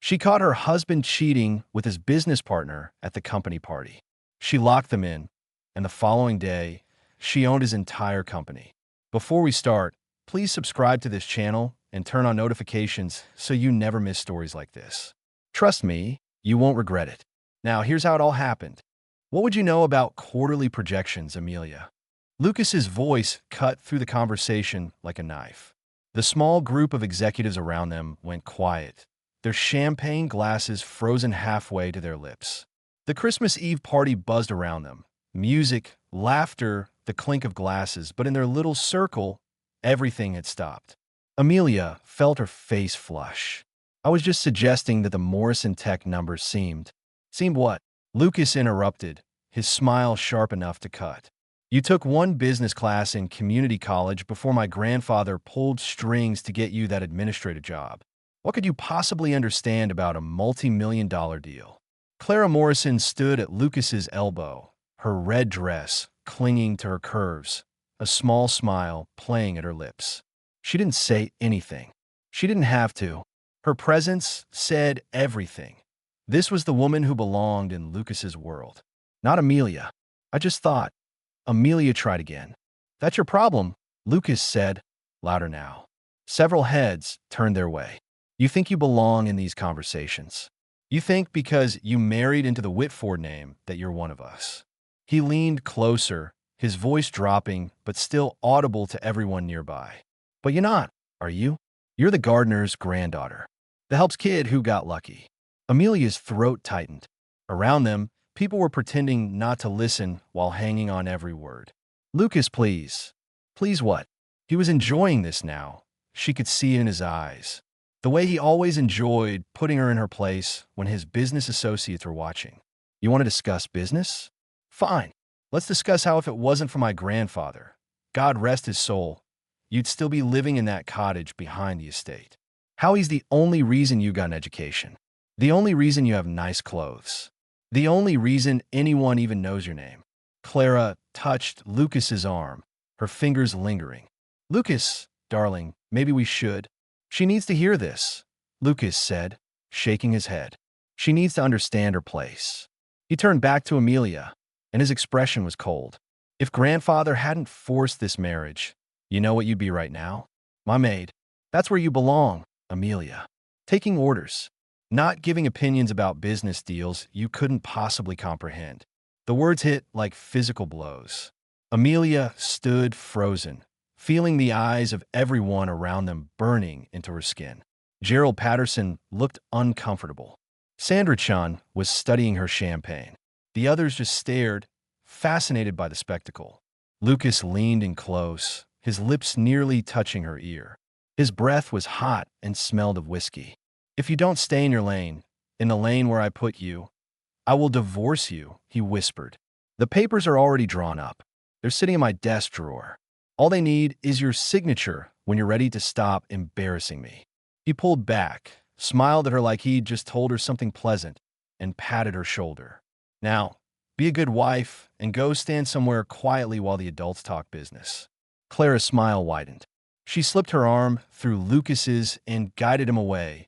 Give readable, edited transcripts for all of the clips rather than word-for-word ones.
She caught her husband cheating with his business partner at the company party. She locked them in, and the following day, she owned his entire company. Before we start, please subscribe to this channel and turn on notifications so you never miss stories like this. Trust me, you won't regret it. Now, here's how it all happened. What would you know about quarterly projections, Amelia? Lucas's voice cut through the conversation like a knife. The small group of executives around them went quiet, their champagne glasses frozen halfway to their lips. The Christmas Eve party buzzed around them. Music, laughter, the clink of glasses, but in their little circle, everything had stopped. Amelia felt her face flush. I was just suggesting that the Morrison Tech numbers seemed what? Lucas interrupted, his smile sharp enough to cut. You took one business class in community college before my grandfather pulled strings to get you that administrative job. What could you possibly understand about a multi-million-dollar deal? Clara Morrison stood at Lucas's elbow, her red dress clinging to her curves, a small smile playing at her lips. She didn't say anything. She didn't have to. Her presence said everything. This was the woman who belonged in Lucas's world, not Amelia. I just thought. Amelia tried again. That's your problem, Lucas said, louder now. Several heads turned their way. You think you belong in these conversations. You think because you married into the Whitford name that you're one of us. He leaned closer, his voice dropping but still audible to everyone nearby. But you're not, are you? You're the gardener's granddaughter, the helps kid who got lucky. Amelia's throat tightened. Around them, people were pretending not to listen while hanging on every word. Lucas, please. Please what? He was enjoying this now. She could see it in his eyes. The way he always enjoyed putting her in her place when his business associates were watching. You want to discuss business? Fine. Let's discuss how if it wasn't for my grandfather, God rest his soul, you'd still be living in that cottage behind the estate. How he's the only reason you got an education. The only reason you have nice clothes. The only reason anyone even knows your name. Clara touched Lucas's arm, her fingers lingering. Lucas, darling, maybe we should. She needs to hear this, Lucas said, shaking his head. She needs to understand her place. He turned back to Amelia, and his expression was cold. If grandfather hadn't forced this marriage, you know what you'd be right now? My maid. That's where you belong, Amelia. Taking orders. Not giving opinions about business deals you couldn't possibly comprehend. The words hit like physical blows. Amelia stood frozen, feeling the eyes of everyone around them burning into her skin. Gerald Patterson looked uncomfortable. Sandra Chun was studying her champagne. The others just stared, fascinated by the spectacle. Lucas leaned in close, his lips nearly touching her ear. His breath was hot and smelled of whiskey. If you don't stay in your lane, in the lane where I put you, I will divorce you, he whispered. The papers are already drawn up. They're sitting in my desk drawer. All they need is your signature when you're ready to stop embarrassing me. He pulled back, smiled at her like he'd just told her something pleasant, and patted her shoulder. Now, be a good wife and go stand somewhere quietly while the adults talk business. Clara's smile widened. She slipped her arm through Lucas's and guided him away,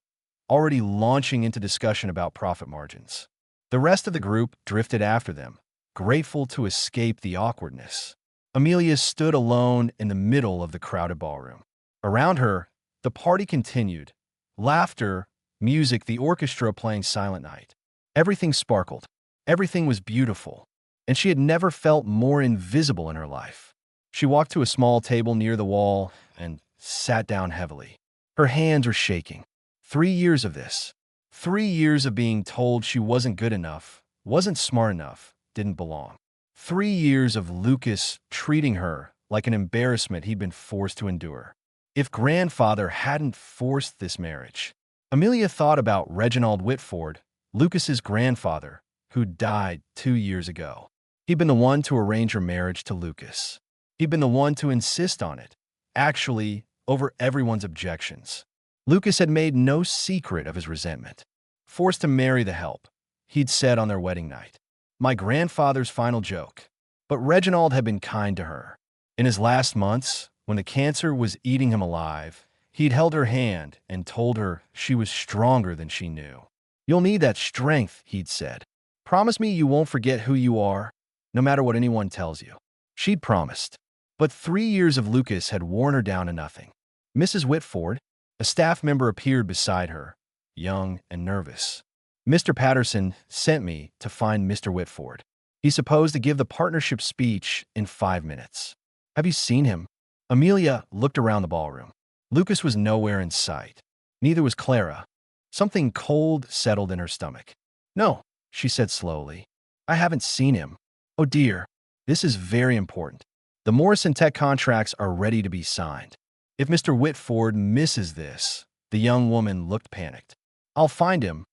already launching into discussion about profit margins. The rest of the group drifted after them, grateful to escape the awkwardness. Amelia stood alone in the middle of the crowded ballroom. Around her, the party continued. Laughter, music, the orchestra playing Silent Night. Everything sparkled. Everything was beautiful, and she had never felt more invisible in her life. She walked to a small table near the wall and sat down heavily. Her hands were shaking. 3 years of this. 3 years of being told she wasn't good enough, wasn't smart enough, didn't belong. 3 years of Lucas treating her like an embarrassment he'd been forced to endure. If grandfather hadn't forced this marriage. Amelia thought about Reginald Whitford, Lucas's grandfather, who died 2 years ago. He'd been the one to arrange her marriage to Lucas. He'd been the one to insist on it, actually, over everyone's objections. Lucas had made no secret of his resentment. Forced to marry the help, he'd said on their wedding night. My grandfather's final joke. But Reginald had been kind to her. In his last months, when the cancer was eating him alive, He'd held her hand and told her she was stronger than she knew. "You'll need that strength," he'd said. "Promise me you won't forget who you are, no matter what anyone tells you." She'd promised. But 3 years of Lucas had worn her down to nothing. "Mrs. Whitford," a staff member appeared beside her, young and nervous. "Mr. Patterson sent me to find Mr. Whitford. He's supposed to give the partnership speech in 5 minutes. Have you seen him?" Amelia looked around the ballroom. Lucas was nowhere in sight. Neither was Clara. Something cold settled in her stomach. "No," she said slowly. "I haven't seen him. Oh dear, this is very important. The Morrison Tech contracts are ready to be signed. If Mr. Whitford misses this," the young woman looked panicked. "I'll find him,"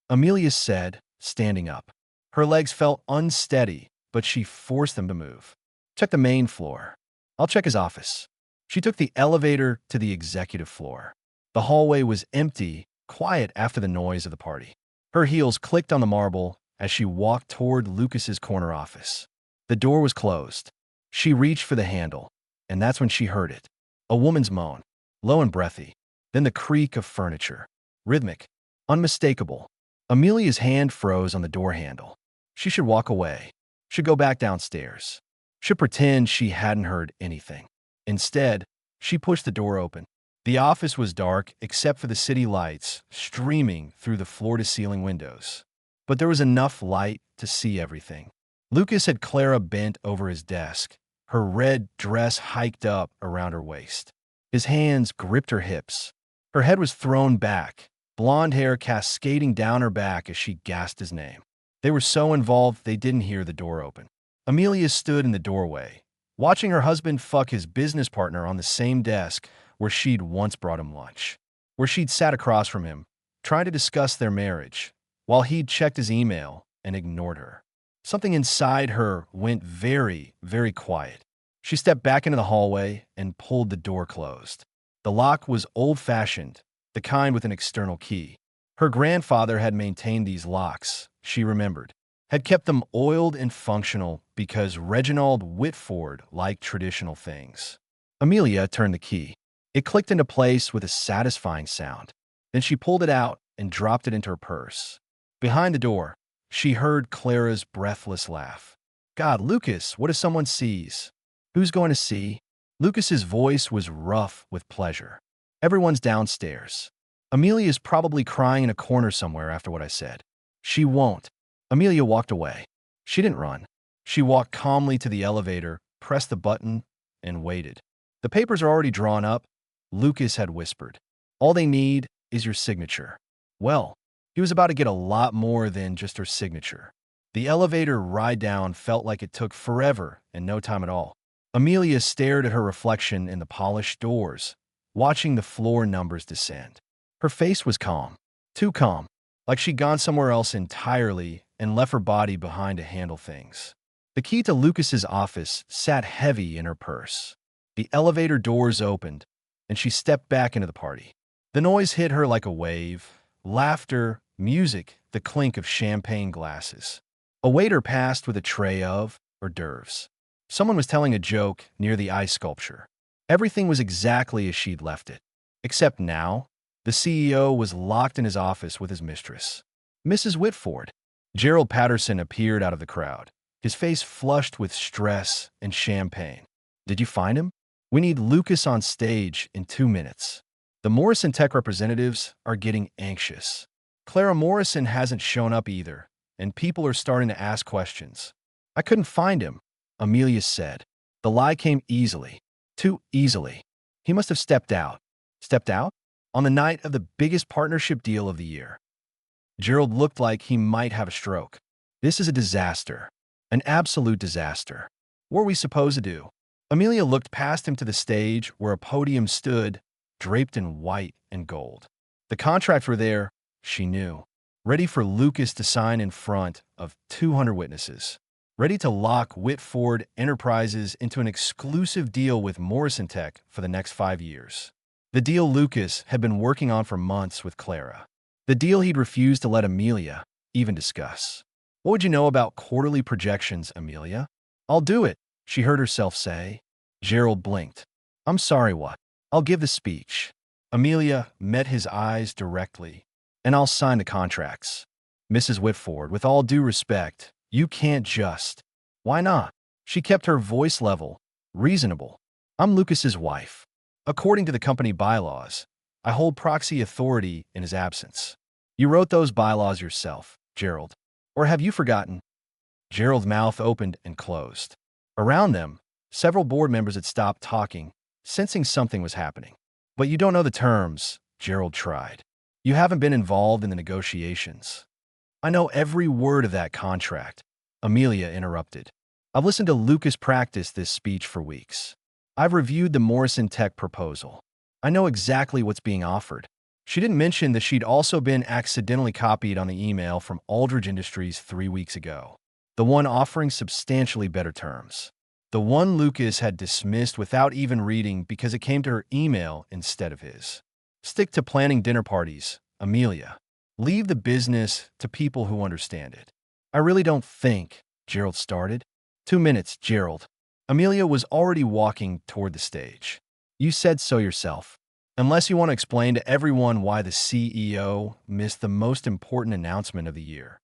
Amelia said, standing up. Her legs felt unsteady, but she forced them to move. "Check the main floor. I'll check his office." She took the elevator to the executive floor. The hallway was empty, quiet after the noise of the party. Her heels clicked on the marble as she walked toward Lucas's corner office. The door was closed. She reached for the handle, and that's when she heard it. A woman's moan, low and breathy, then the creak of furniture. Rhythmic, unmistakable. Amelia's hand froze on the door handle. She should walk away, should go back downstairs, should pretend she hadn't heard anything. Instead, she pushed the door open. The office was dark except for the city lights streaming through the floor-to-ceiling windows. But there was enough light to see everything. Lucas had Clara bent over his desk, her red dress hiked up around her waist. His hands gripped her hips. Her head was thrown back, blonde hair cascading down her back as she gasped his name. They were so involved they didn't hear the door open. Amelia stood in the doorway, watching her husband fuck his business partner on the same desk where she'd once brought him lunch, where she'd sat across from him, trying to discuss their marriage, while he'd checked his email and ignored her. Something inside her went very, very quiet. She stepped back into the hallway and pulled the door closed. The lock was old-fashioned, the kind with an external key. Her grandfather had maintained these locks, she remembered, had kept them oiled and functional because Reginald Whitford liked traditional things. Amelia turned the key. It clicked into place with a satisfying sound. Then she pulled it out and dropped it into her purse. Behind the door, she heard Clara's breathless laugh. "God, Lucas, what if someone sees?" "Who's going to see?" Lucas's voice was rough with pleasure. "Everyone's downstairs. Amelia's probably crying in a corner somewhere after what I said." "She won't." Amelia walked away. She didn't run. She walked calmly to the elevator, pressed the button, and waited. "The papers are already drawn up," Lucas had whispered. "All they need is your signature." Well, he was about to get a lot more than just her signature. The elevator ride down felt like it took forever and no time at all. Amelia stared at her reflection in the polished doors, watching the floor numbers descend. Her face was calm, too calm, like she'd gone somewhere else entirely and left her body behind to handle things. The key to Lucas's office sat heavy in her purse. The elevator doors opened, and she stepped back into the party. The noise hit her like a wave. Laughter, music, the clink of champagne glasses. A waiter passed with a tray of hors d'oeuvres. Someone was telling a joke near the ice sculpture. Everything was exactly as she'd left it. Except now, the CEO was locked in his office with his mistress. "Mrs. Whitford." Gerald Patterson appeared out of the crowd, his face flushed with stress and champagne. "Did you find him? We need Lucas on stage in 2 minutes. The Morrison Tech representatives are getting anxious. Clara Morrison hasn't shown up either, and people are starting to ask questions." "I couldn't find him," Amelia said. The lie came easily, too easily. "He must have stepped out." "Stepped out?" "On the night of the biggest partnership deal of the year." Gerald looked like he might have a stroke. "This is a disaster. An absolute disaster. What are we supposed to do?" Amelia looked past him to the stage where a podium stood, draped in white and gold. The contracts were there, she knew, ready for Lucas to sign in front of 200 witnesses, ready to lock Whitford Enterprises into an exclusive deal with Morrison Tech for the next 5 years. The deal Lucas had been working on for months with Clara. The deal he'd refused to let Amelia even discuss. "What would you know about quarterly projections, Amelia?" "I'll do it," she heard herself say. Gerald blinked. "I'm sorry, what?" "I'll give the speech." Amelia met his eyes directly. And I'll sign the contracts. Mrs. Whitford, with all due respect, you can't just. Why not? She kept her voice level, reasonable. I'm Lucas's wife. According to the company bylaws, I hold proxy authority in his absence. You wrote those bylaws yourself, Gerald. Or have you forgotten? Gerald's mouth opened and closed. Around them, several board members had stopped talking, sensing something was happening. But you don't know the terms, Gerald tried. You haven't been involved in the negotiations. I know every word of that contract, Amelia interrupted. I've listened to Lucas practice this speech for weeks. I've reviewed the Morrison Tech proposal. I know exactly what's being offered. She didn't mention that she'd also been accidentally copied on the email from Aldridge Industries 3 weeks ago. The one offering substantially better terms. The one Lucas had dismissed without even reading because it came to her email instead of his. Stick to planning dinner parties, Amelia. Leave the business to people who understand it. I really don't think, Gerald started. 2 minutes, Gerald. Amelia was already walking toward the stage. You said so yourself. Unless you want to explain to everyone why the CEO missed the most important announcement of the year.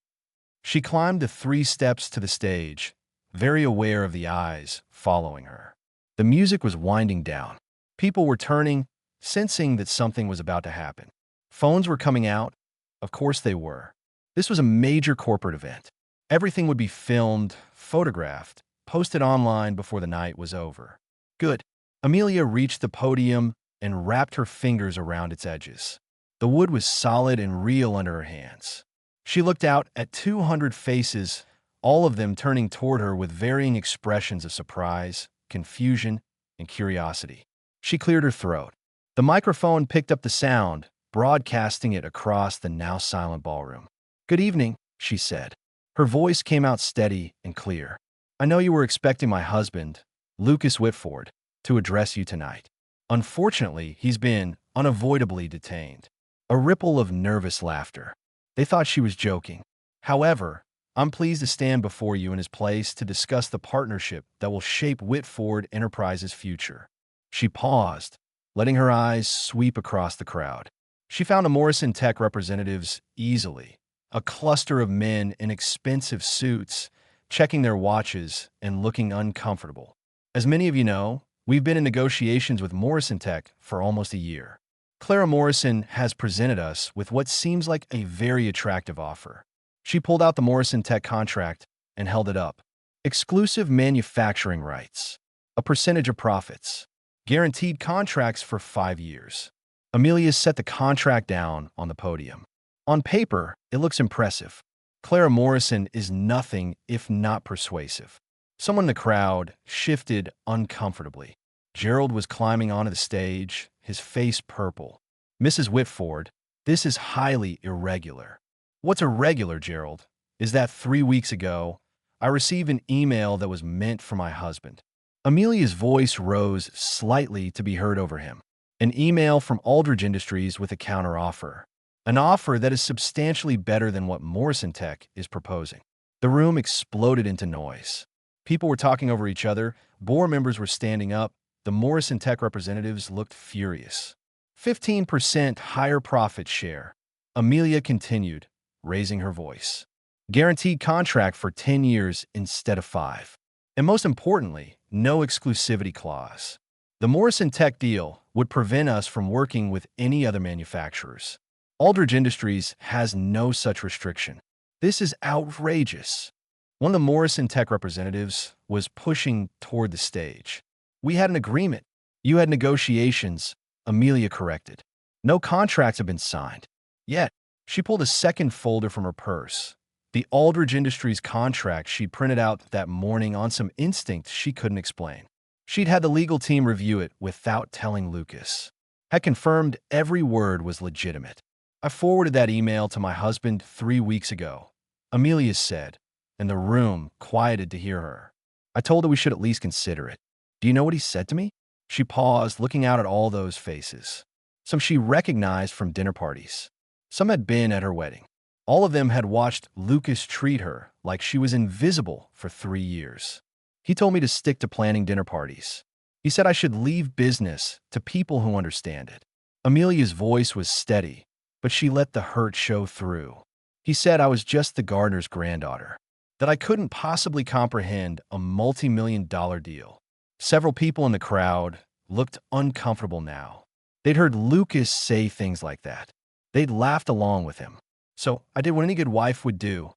She climbed the 3 steps to the stage, very aware of the eyes following her. The music was winding down. People were turning, sensing that something was about to happen. Phones were coming out. Of course they were. This was a major corporate event. Everything would be filmed, photographed, posted online before the night was over. Good. Amelia reached the podium and wrapped her fingers around its edges. The wood was solid and real under her hands. She looked out at 200 faces, all of them turning toward her with varying expressions of surprise, confusion, and curiosity. She cleared her throat. The microphone picked up the sound, broadcasting it across the now silent ballroom. Good evening, she said. Her voice came out steady and clear. I know you were expecting my husband, Lucas Whitford, to address you tonight. Unfortunately, he's been unavoidably detained. A ripple of nervous laughter. They thought she was joking. However, I'm pleased to stand before you in his place to discuss the partnership that will shape Whitford Enterprises' future. She paused, letting her eyes sweep across the crowd. She found the Morrison Tech representatives easily, a cluster of men in expensive suits, checking their watches and looking uncomfortable. As many of you know, we've been in negotiations with Morrison Tech for almost a year. Clara Morrison has presented us with what seems like a very attractive offer. She pulled out the Morrison Tech contract and held it up. Exclusive manufacturing rights, a percentage of profits, guaranteed contracts for 5 years. Amelia set the contract down on the podium. On paper, it looks impressive. Clara Morrison is nothing if not persuasive. Someone in the crowd shifted uncomfortably. Gerald was climbing onto the stage, his face purple. Mrs. Whitford, this is highly irregular. What's irregular, Gerald, is that 3 weeks ago, I received an email that was meant for my husband. Amelia's voice rose slightly to be heard over him. An email from Aldridge Industries with a counteroffer. An offer that is substantially better than what Morrison Tech is proposing. The room exploded into noise. People were talking over each other. Board members were standing up. The Morrison Tech representatives looked furious. 15% higher profit share. Amelia continued, raising her voice. Guaranteed contract for 10 years instead of 5. And most importantly, no exclusivity clause. The Morrison Tech deal would prevent us from working with any other manufacturers. Aldridge Industries has no such restriction. This is outrageous. One of the Morrison Tech representatives was pushing toward the stage. We had an agreement. You had negotiations, Amelia corrected. No contracts have been signed. Yet, she pulled a second folder from her purse. The Aldridge Industries contract she'd printed out that morning on some instinct she couldn't explain. She'd had the legal team review it without telling Lucas. Had confirmed every word was legitimate. I forwarded that email to my husband 3 weeks ago, Amelia said, and the room quieted to hear her. I told her we should at least consider it. Do you know what he said to me? She paused, looking out at all those faces. Some she recognized from dinner parties. Some had been at her wedding. All of them had watched Lucas treat her like she was invisible for 3 years. He told me to stick to planning dinner parties. He said I should leave business to people who understand it. Amelia's voice was steady, but she let the hurt show through. He said I was just the gardener's granddaughter, that I couldn't possibly comprehend a multi-million-dollar deal. Several people in the crowd looked uncomfortable now. They'd heard Lucas say things like that. They'd laughed along with him. So I did what any good wife would do.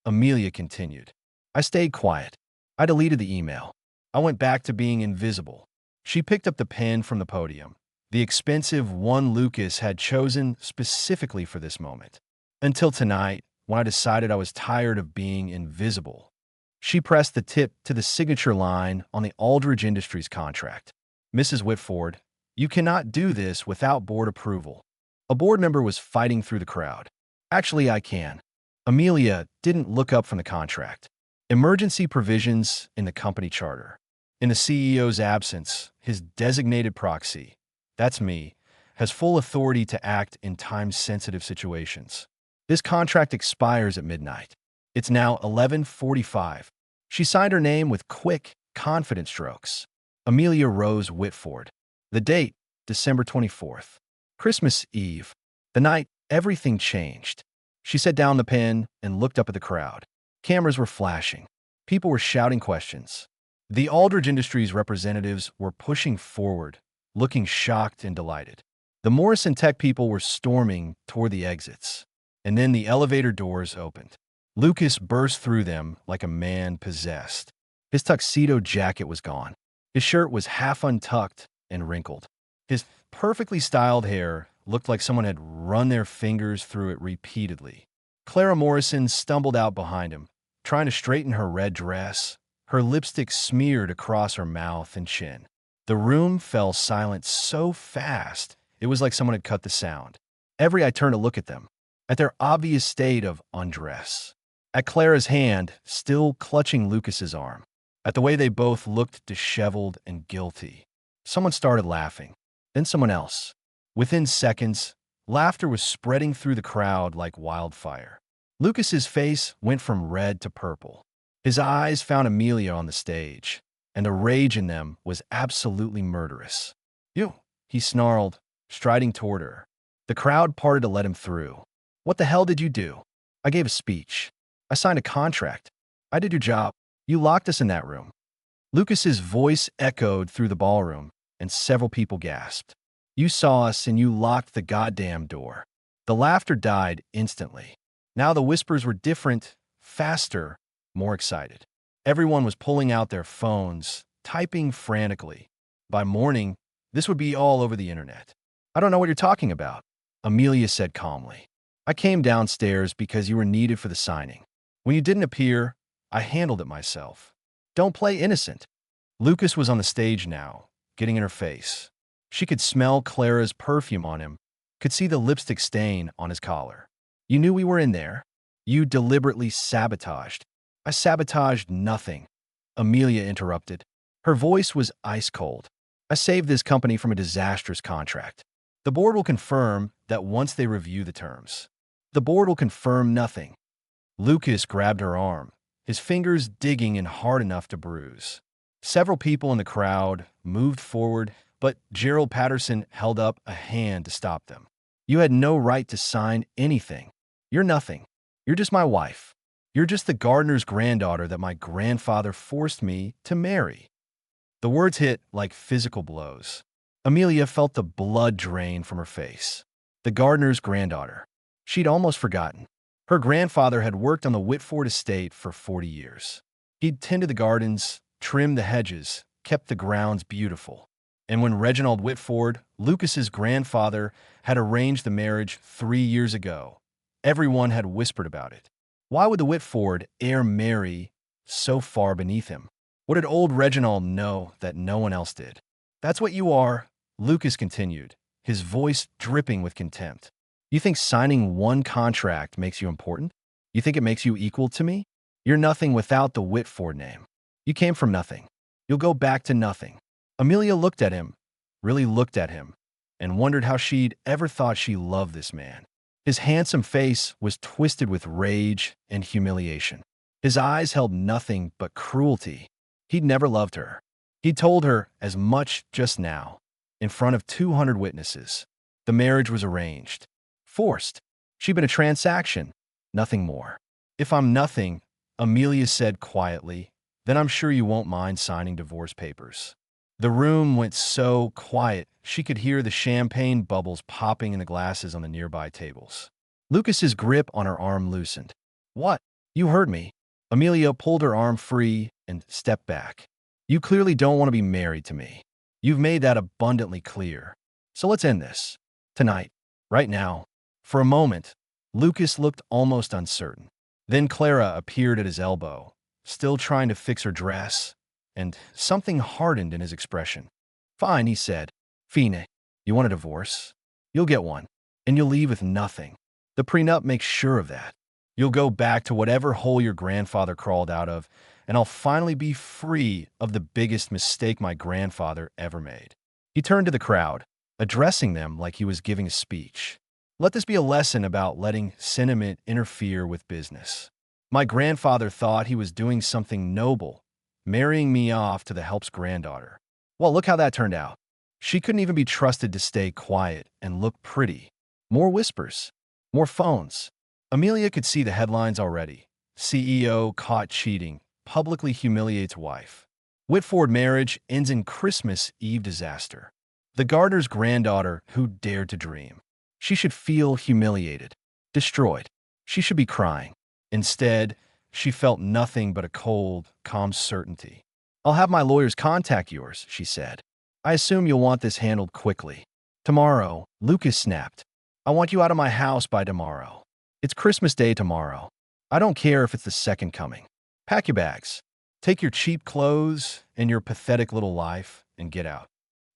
Amelia continued. I stayed quiet. I deleted the email. I went back to being invisible. She picked up the pen from the podium, the expensive one Lucas had chosen specifically for this moment. Until tonight, when I decided I was tired of being invisible. She pressed the tip to the signature line on the Aldridge Industries contract. Mrs. Whitford, you cannot do this without board approval. A board member was fighting through the crowd. Actually, I can. Amelia didn't look up from the contract. Emergency provisions in the company charter. In the CEO's absence, his designated proxy, that's me, has full authority to act in time-sensitive situations. This contract expires at midnight. It's now 11:45. She signed her name with quick, confident strokes. Amelia Rose Whitford. The date, December 24th. Christmas Eve. The night everything changed. She set down the pen and looked up at the crowd. Cameras were flashing. People were shouting questions. The Aldridge Industries representatives were pushing forward, looking shocked and delighted. The Morrison Tech people were storming toward the exits. And then the elevator doors opened. Lucas burst through them like a man possessed. His tuxedo jacket was gone. His shirt was half untucked and wrinkled. His perfectly styled hair looked like someone had run their fingers through it repeatedly. Clara Morrison stumbled out behind him, trying to straighten her red dress, her lipstick smeared across her mouth and chin. The room fell silent so fast, it was like someone had cut the sound. I turned to look at them, at their obvious state of undress, at Clara's hand still clutching Lucas's arm, at the way they both looked disheveled and guilty. Someone started laughing, then someone else. Within seconds, laughter was spreading through the crowd like wildfire. Lucas's face went from red to purple. His eyes found Amelia on the stage, and the rage in them was absolutely murderous. You, he snarled, striding toward her. The crowd parted to let him through. What the hell did you do? I gave a speech. I signed a contract. I did your job. You locked us in that room. Lucas's voice echoed through the ballroom, and several people gasped. You saw us and you locked the goddamn door. The laughter died instantly. Now the whispers were different, faster, more excited. Everyone was pulling out their phones, typing frantically. By morning, this would be all over the internet. I don't know what you're talking about, Amelia said calmly. I came downstairs because you were needed for the signing. When you didn't appear, I handled it myself. Don't play innocent. Lucas was on the stage now, getting in her face. She could smell Clara's perfume on him, could see the lipstick stain on his collar. You knew we were in there. You deliberately sabotaged. I sabotaged nothing, Amelia interrupted. Her voice was ice cold. I saved this company from a disastrous contract. The board will confirm that once they review the terms. The board will confirm nothing. Lucas grabbed her arm, his fingers digging in hard enough to bruise. Several people in the crowd moved forward, but Gerald Patterson held up a hand to stop them. You had no right to sign anything. You're nothing. You're just my wife. You're just the gardener's granddaughter that my grandfather forced me to marry. The words hit like physical blows. Amelia felt the blood drain from her face. The gardener's granddaughter. She'd almost forgotten. Her grandfather had worked on the Whitford estate for 40 years. He'd tended the gardens, trimmed the hedges, kept the grounds beautiful. And when Reginald Whitford, Lucas's grandfather, had arranged the marriage 3 years ago, everyone had whispered about it. Why would the Whitford heir marry so far beneath him? What did old Reginald know that no one else did? That's what you are, Lucas continued, his voice dripping with contempt. You think signing one contract makes you important? You think it makes you equal to me? You're nothing without the Whitford name. You came from nothing. You'll go back to nothing. Amelia looked at him, really looked at him, and wondered how she'd ever thought she loved this man. His handsome face was twisted with rage and humiliation. His eyes held nothing but cruelty. He'd never loved her. He'd told her as much just now, in front of 200 witnesses. The marriage was arranged. Forced. She'd been a transaction. Nothing more. If I'm nothing, Amelia said quietly, then I'm sure you won't mind signing divorce papers. The room went so quiet she could hear the champagne bubbles popping in the glasses on the nearby tables. Lucas's grip on her arm loosened. What? You heard me. Amelia pulled her arm free and stepped back. You clearly don't want to be married to me. You've made that abundantly clear. So let's end this. Tonight. Right now. For a moment, Lucas looked almost uncertain. Then Clara appeared at his elbow, still trying to fix her dress, and something hardened in his expression. Fine, he said. Fine, you want a divorce? You'll get one, and you'll leave with nothing. The prenup makes sure of that. You'll go back to whatever hole your grandfather crawled out of, and I'll finally be free of the biggest mistake my grandfather ever made. He turned to the crowd, addressing them like he was giving a speech. Let this be a lesson about letting sentiment interfere with business. My grandfather thought he was doing something noble, marrying me off to the help's granddaughter. Well, look how that turned out. She couldn't even be trusted to stay quiet and look pretty. More whispers. More phones. Amelia could see the headlines already. CEO caught cheating, publicly humiliates wife. Whitford marriage ends in Christmas Eve disaster. The gardener's granddaughter who dared to dream. She should feel humiliated, destroyed. She should be crying. Instead, she felt nothing but a cold, calm certainty. I'll have my lawyers contact yours, she said. I assume you'll want this handled quickly. Tomorrow, Lucas snapped. I want you out of my house by tomorrow. It's Christmas Day tomorrow. I don't care if it's the second coming. Pack your bags. Take your cheap clothes and your pathetic little life and get out.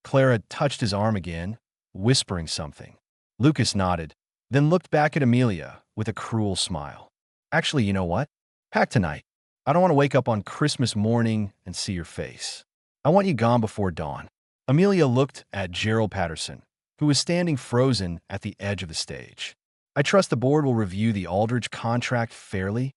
Clara touched his arm again, whispering something. Lucas nodded, then looked back at Amelia with a cruel smile. Actually, you know what? Pack tonight. I don't want to wake up on Christmas morning and see your face. I want you gone before dawn. Amelia looked at Gerald Patterson, who was standing frozen at the edge of the stage. I trust the board will review the Aldridge contract fairly?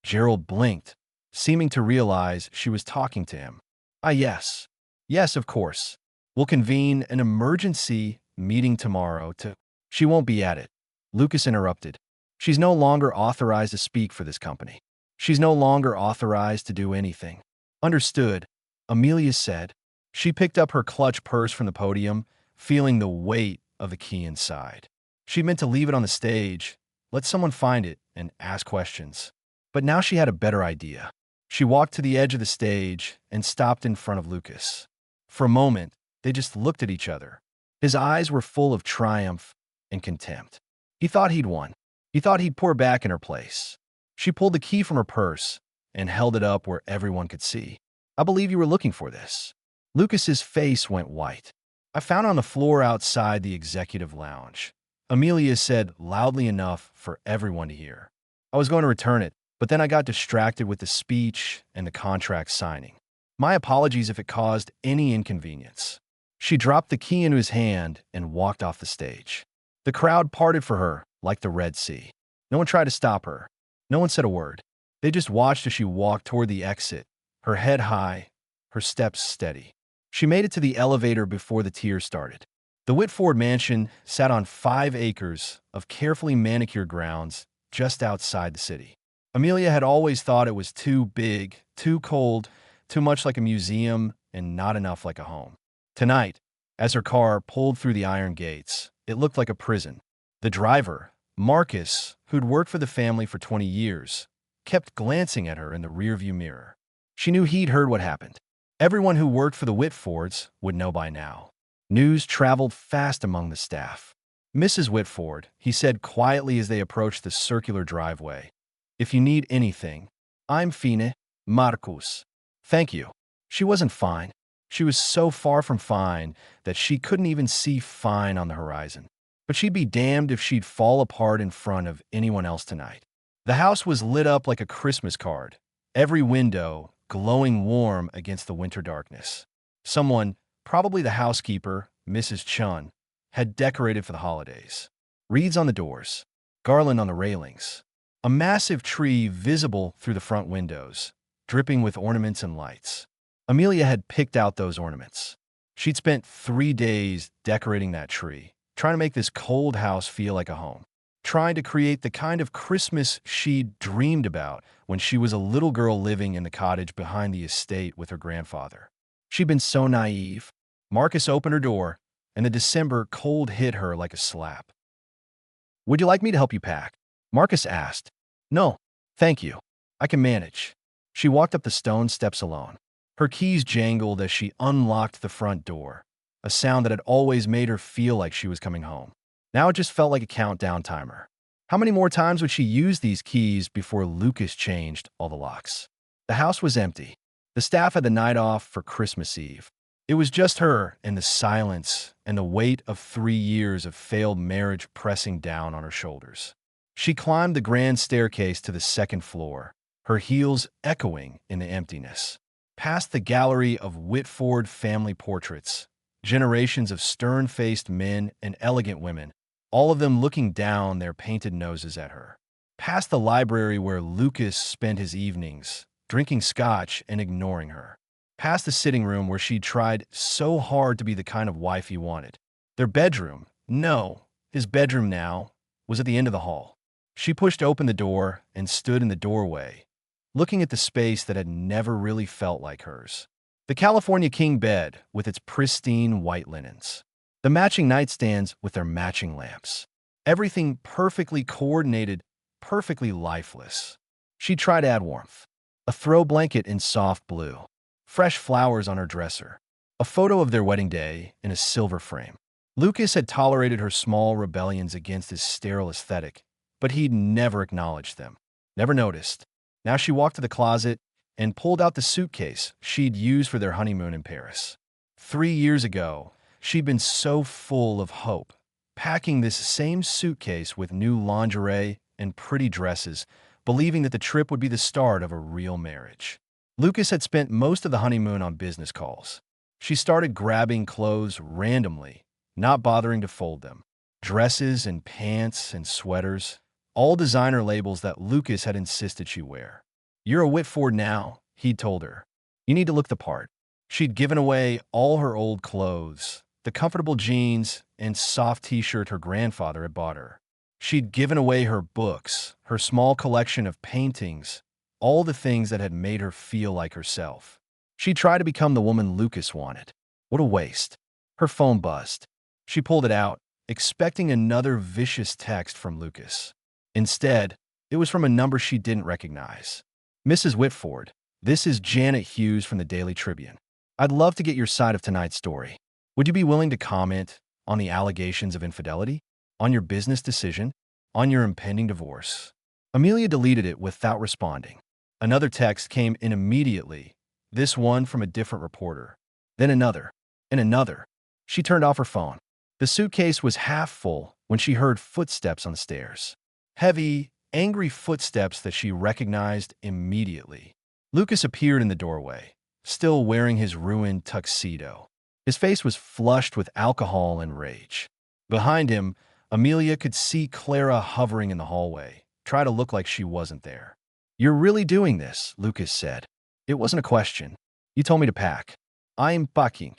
Gerald blinked, seeming to realize she was talking to him. Yes. Yes, of course. We'll convene an emergency meeting tomorrow to... She won't be at it. Lucas interrupted. She's no longer authorized to speak for this company. She's no longer authorized to do anything. Understood, Amelia said. She picked up her clutch purse from the podium, feeling the weight of the key inside. She meant to leave it on the stage, let someone find it, and ask questions. But now she had a better idea. She walked to the edge of the stage and stopped in front of Lucas. For a moment, they just looked at each other. His eyes were full of triumph and contempt. He thought he'd won. He thought he'd pour back in her place. She pulled the key from her purse and held it up where everyone could see. I believe you were looking for this. Lucas's face went white. I found it on the floor outside the executive lounge. Amelia said loudly enough for everyone to hear. I was going to return it, but then I got distracted with the speech and the contract signing. My apologies if it caused any inconvenience. She dropped the key into his hand and walked off the stage. The crowd parted for her like the Red Sea. No one tried to stop her. No one said a word. They just watched as she walked toward the exit, her head high, her steps steady. She made it to the elevator before the tears started. The Whitford mansion sat on 5 acres of carefully manicured grounds just outside the city. Amelia had always thought it was too big, too cold, too much like a museum, and not enough like a home. Tonight, as her car pulled through the iron gates, it looked like a prison. The driver, Marcus, who'd worked for the family for 20 years, kept glancing at her in the rearview mirror. She knew he'd heard what happened. Everyone who worked for the Whitfords would know by now. News traveled fast among the staff. Mrs. Whitford, he said quietly as they approached the circular driveway. If you need anything, I'm fine, Marcus. Thank you. She wasn't fine. She was so far from fine that she couldn't even see fine on the horizon. But she'd be damned if she'd fall apart in front of anyone else tonight. The house was lit up like a Christmas card, every window glowing warm against the winter darkness. Someone, probably the housekeeper, Mrs. Chun, had decorated for the holidays. Wreaths on the doors, garland on the railings, a massive tree visible through the front windows, dripping with ornaments and lights. Amelia had picked out those ornaments. She'd spent 3 days decorating that tree, trying to make this cold house feel like a home, trying to create the kind of Christmas she'd dreamed about when she was a little girl living in the cottage behind the estate with her grandfather. She'd been so naive. Marcus opened her door, and the December cold hit her like a slap. "Would you like me to help you pack?" Marcus asked. "No, thank you. I can manage." She walked up the stone steps alone. Her keys jangled as she unlocked the front door, a sound that had always made her feel like she was coming home. Now it just felt like a countdown timer. How many more times would she use these keys before Lucas changed all the locks? The house was empty. The staff had the night off for Christmas Eve. It was just her and the silence and the weight of 3 years of failed marriage pressing down on her shoulders. She climbed the grand staircase to the second floor, her heels echoing in the emptiness. Past the gallery of Whitford family portraits, generations of stern-faced men and elegant women, all of them looking down their painted noses at her. Past the library where Lucas spent his evenings, drinking scotch and ignoring her. Past the sitting room where she tried so hard to be the kind of wife he wanted. Their bedroom, no, his bedroom now, was at the end of the hall. She pushed open the door and stood in the doorway, looking at the space that had never really felt like hers. The California king bed with its pristine white linens. The matching nightstands with their matching lamps. Everything perfectly coordinated, perfectly lifeless. She tried to add warmth. A throw blanket in soft blue. Fresh flowers on her dresser. A photo of their wedding day in a silver frame. Lucas had tolerated her small rebellions against his sterile aesthetic, but he'd never acknowledged them. Never noticed. Now she walked to the closet and pulled out the suitcase she'd used for their honeymoon in Paris. 3 years ago, she'd been so full of hope, packing this same suitcase with new lingerie and pretty dresses, believing that the trip would be the start of a real marriage. Lucas had spent most of the honeymoon on business calls. She started grabbing clothes randomly, not bothering to fold them. Dresses and pants and sweaters, all designer labels that Lucas had insisted she wear. "You're a Whitford now," he'd told her. "You need to look the part." She'd given away all her old clothes, the comfortable jeans and soft t-shirt her grandfather had bought her. She'd given away her books, her small collection of paintings, all the things that had made her feel like herself. She tried to become the woman Lucas wanted. What a waste. Her phone buzzed. She pulled it out, expecting another vicious text from Lucas. Instead, it was from a number she didn't recognize. "Mrs. Whitford, this is Janet Hughes from the Daily Tribune. I'd love to get your side of tonight's story. Would you be willing to comment on the allegations of infidelity? On your business decision? On your impending divorce?" Amelia deleted it without responding. Another text came in immediately, this one from a different reporter. Then another, and another. She turned off her phone. The suitcase was half full when she heard footsteps on the stairs. Heavy, angry footsteps that she recognized immediately. Lucas appeared in the doorway, still wearing his ruined tuxedo. His face was flushed with alcohol and rage. Behind him, Amelia could see Clara hovering in the hallway, try to look like she wasn't there. "You're really doing this," Lucas said. "It wasn't a question. You told me to pack. I'm packing."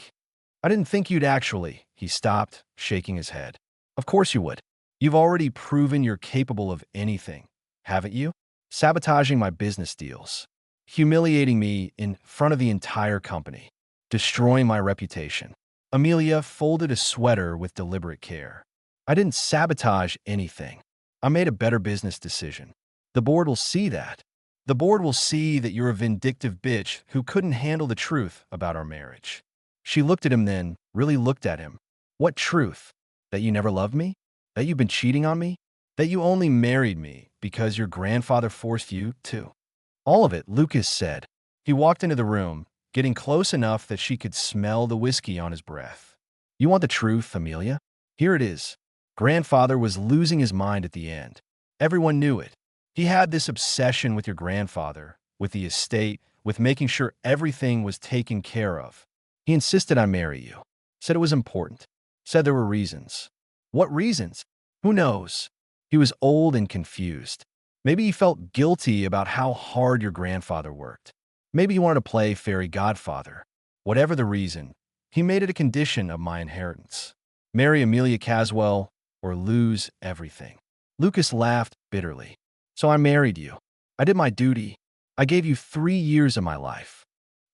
"I didn't think you'd actually." He stopped, shaking his head. "Of course you would. You've already proven you're capable of anything, haven't you? Sabotaging my business deals. Humiliating me in front of the entire company. Destroying my reputation." Amelia folded a sweater with deliberate care. "I didn't sabotage anything. I made a better business decision. The board will see that. The board will see that you're a vindictive bitch who couldn't handle the truth about our marriage." She looked at him then, really looked at him. "What truth? That you never loved me? That you've been cheating on me? That you only married me because your grandfather forced you to?" "All of it," Lucas said. He walked into the room, getting close enough that she could smell the whiskey on his breath. "You want the truth, Amelia? Here it is. Grandfather was losing his mind at the end. Everyone knew it. He had this obsession with your grandfather, with the estate, with making sure everything was taken care of. He insisted I marry you. Said it was important. Said there were reasons. What reasons? Who knows? He was old and confused. Maybe he felt guilty about how hard your grandfather worked. Maybe he wanted to play fairy godfather. Whatever the reason, he made it a condition of my inheritance. Marry Amelia Caswell or lose everything. Lucas laughed bitterly. So I married you. I did my duty. I gave you 3 years of my life.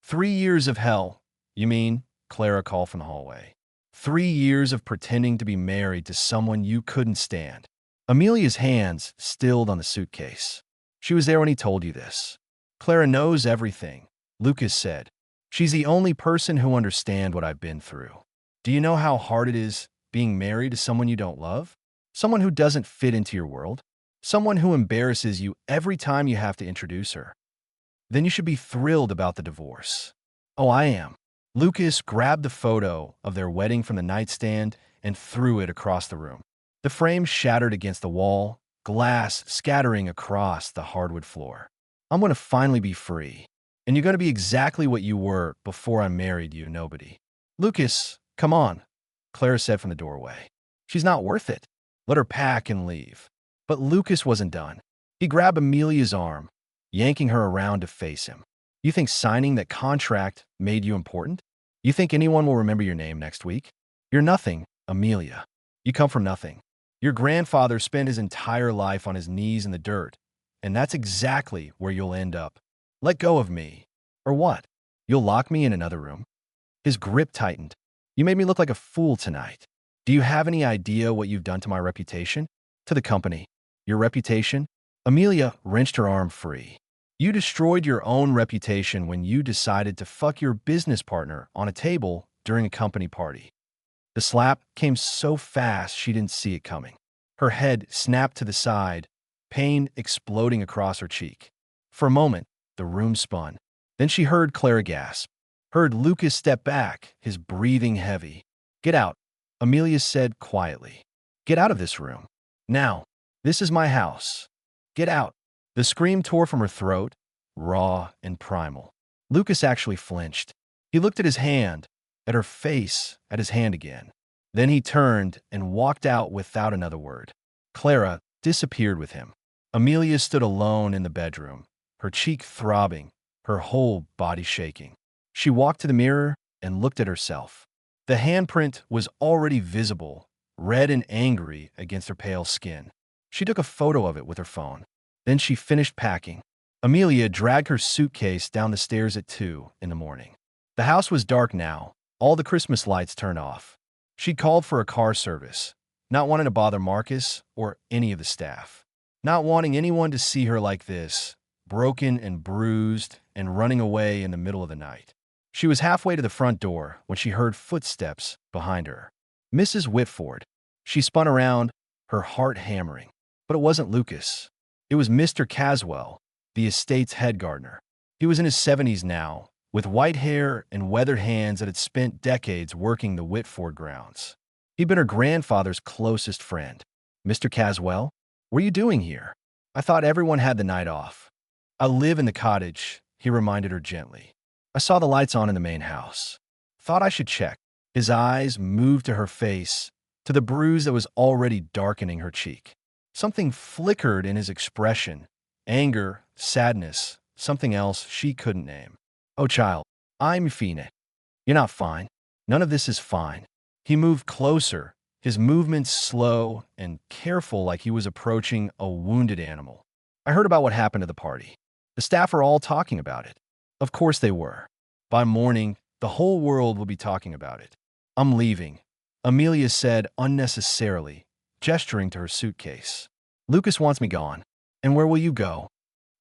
3 years of hell, you mean? Clara called from the hallway. 3 years of pretending to be married to someone you couldn't stand. Amelia's hands stilled on the suitcase. She was there when he told you this. Clara knows everything, Lucas said. She's the only person who understands what I've been through. Do you know how hard it is being married to someone you don't love? Someone who doesn't fit into your world? Someone who embarrasses you every time you have to introduce her? Then you should be thrilled about the divorce. Oh, I am. Lucas grabbed the photo of their wedding from the nightstand and threw it across the room. The frame shattered against the wall, glass scattering across the hardwood floor. I'm going to finally be free. And you're going to be exactly what you were before I married you, nobody. Lucas, come on, Clara said from the doorway. She's not worth it. Let her pack and leave. But Lucas wasn't done. He grabbed Amelia's arm, yanking her around to face him. You think signing that contract made you important? You think anyone will remember your name next week? You're nothing, Amelia. You come from nothing. Your grandfather spent his entire life on his knees in the dirt, and that's exactly where you'll end up. Let go of me. Or what? You'll lock me in another room? His grip tightened. You made me look like a fool tonight. Do you have any idea what you've done to my reputation? To the company? Your reputation? Amelia wrenched her arm free. You destroyed your own reputation when you decided to fuck your business partner on a table during a company party. The slap came so fast she didn't see it coming. Her head snapped to the side, pain exploding across her cheek. For a moment, the room spun. Then she heard Clara gasp, heard Lucas step back, his breathing heavy. Get out, Amelia said quietly. Get out of this room. Now. This is my house. Get out. The scream tore from her throat, raw and primal. Lucas actually flinched. He looked at his hand, at her face, at his hand again. Then he turned and walked out without another word. Clara disappeared with him. Amelia stood alone in the bedroom, her cheek throbbing, her whole body shaking. She walked to the mirror and looked at herself. The handprint was already visible, red and angry against her pale skin. She took a photo of it with her phone. Then she finished packing. Amelia dragged her suitcase down the stairs at 2 in the morning. The house was dark now, all the Christmas lights turned off. She called for a car service, not wanting to bother Marcus or any of the staff. Not wanting anyone to see her like this, broken and bruised and running away in the middle of the night. She was halfway to the front door when she heard footsteps behind her. Mrs. Whitford. She spun around, her heart hammering. But it wasn't Lucas. It was Mr. Caswell, the estate's head gardener. He was in his 70s now, with white hair and weathered hands that had spent decades working the Whitford grounds. He'd been her grandfather's closest friend. Mr. Caswell, what are you doing here? I thought everyone had the night off. I live in the cottage, he reminded her gently. I saw the lights on in the main house. Thought I should check. His eyes moved to her face, to the bruise that was already darkening her cheek. Something flickered in his expression. Anger, sadness, something else she couldn't name. Oh, child, I'm fine. You're not fine. None of this is fine. He moved closer, his movements slow and careful like he was approaching a wounded animal. I heard about what happened at the party. The staff are all talking about it. Of course they were. By morning, the whole world will be talking about it. I'm leaving, Amelia said unnecessarily, gesturing to her suitcase. Lucas wants me gone. And where will you go?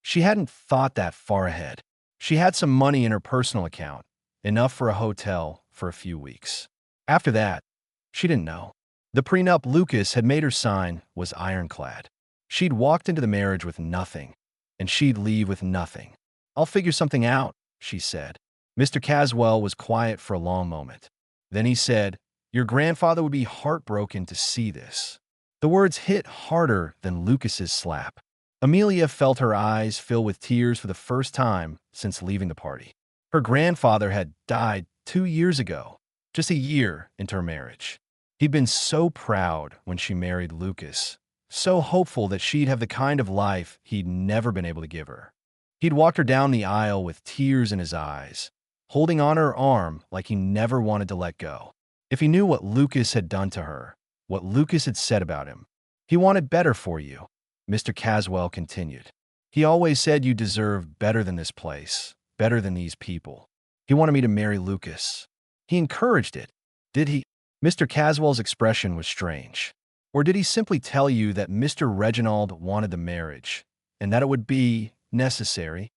She hadn't thought that far ahead. She had some money in her personal account, enough for a hotel for a few weeks. After that, she didn't know. The prenup Lucas had made her sign was ironclad. She'd walked into the marriage with nothing, and she'd leave with nothing. I'll figure something out, she said. Mr. Caswell was quiet for a long moment. Then he said, your grandfather would be heartbroken to see this. The words hit harder than Lucas's slap. Amelia felt her eyes fill with tears for the first time since leaving the party. Her grandfather had died 2 years ago, just a year into her marriage. He'd been so proud when she married Lucas, so hopeful that she'd have the kind of life he'd never been able to give her. He'd walked her down the aisle with tears in his eyes, holding on her arm like he never wanted to let go. If he knew what Lucas had done to her, what Lucas had said about him, he wanted better for you, Mr. Caswell continued. He always said you deserved better than this place, better than these people. He wanted me to marry Lucas. He encouraged it, did he? Mr. Caswell's expression was strange. Or did he simply tell you that Mr. Reginald wanted the marriage, and that it would be necessary?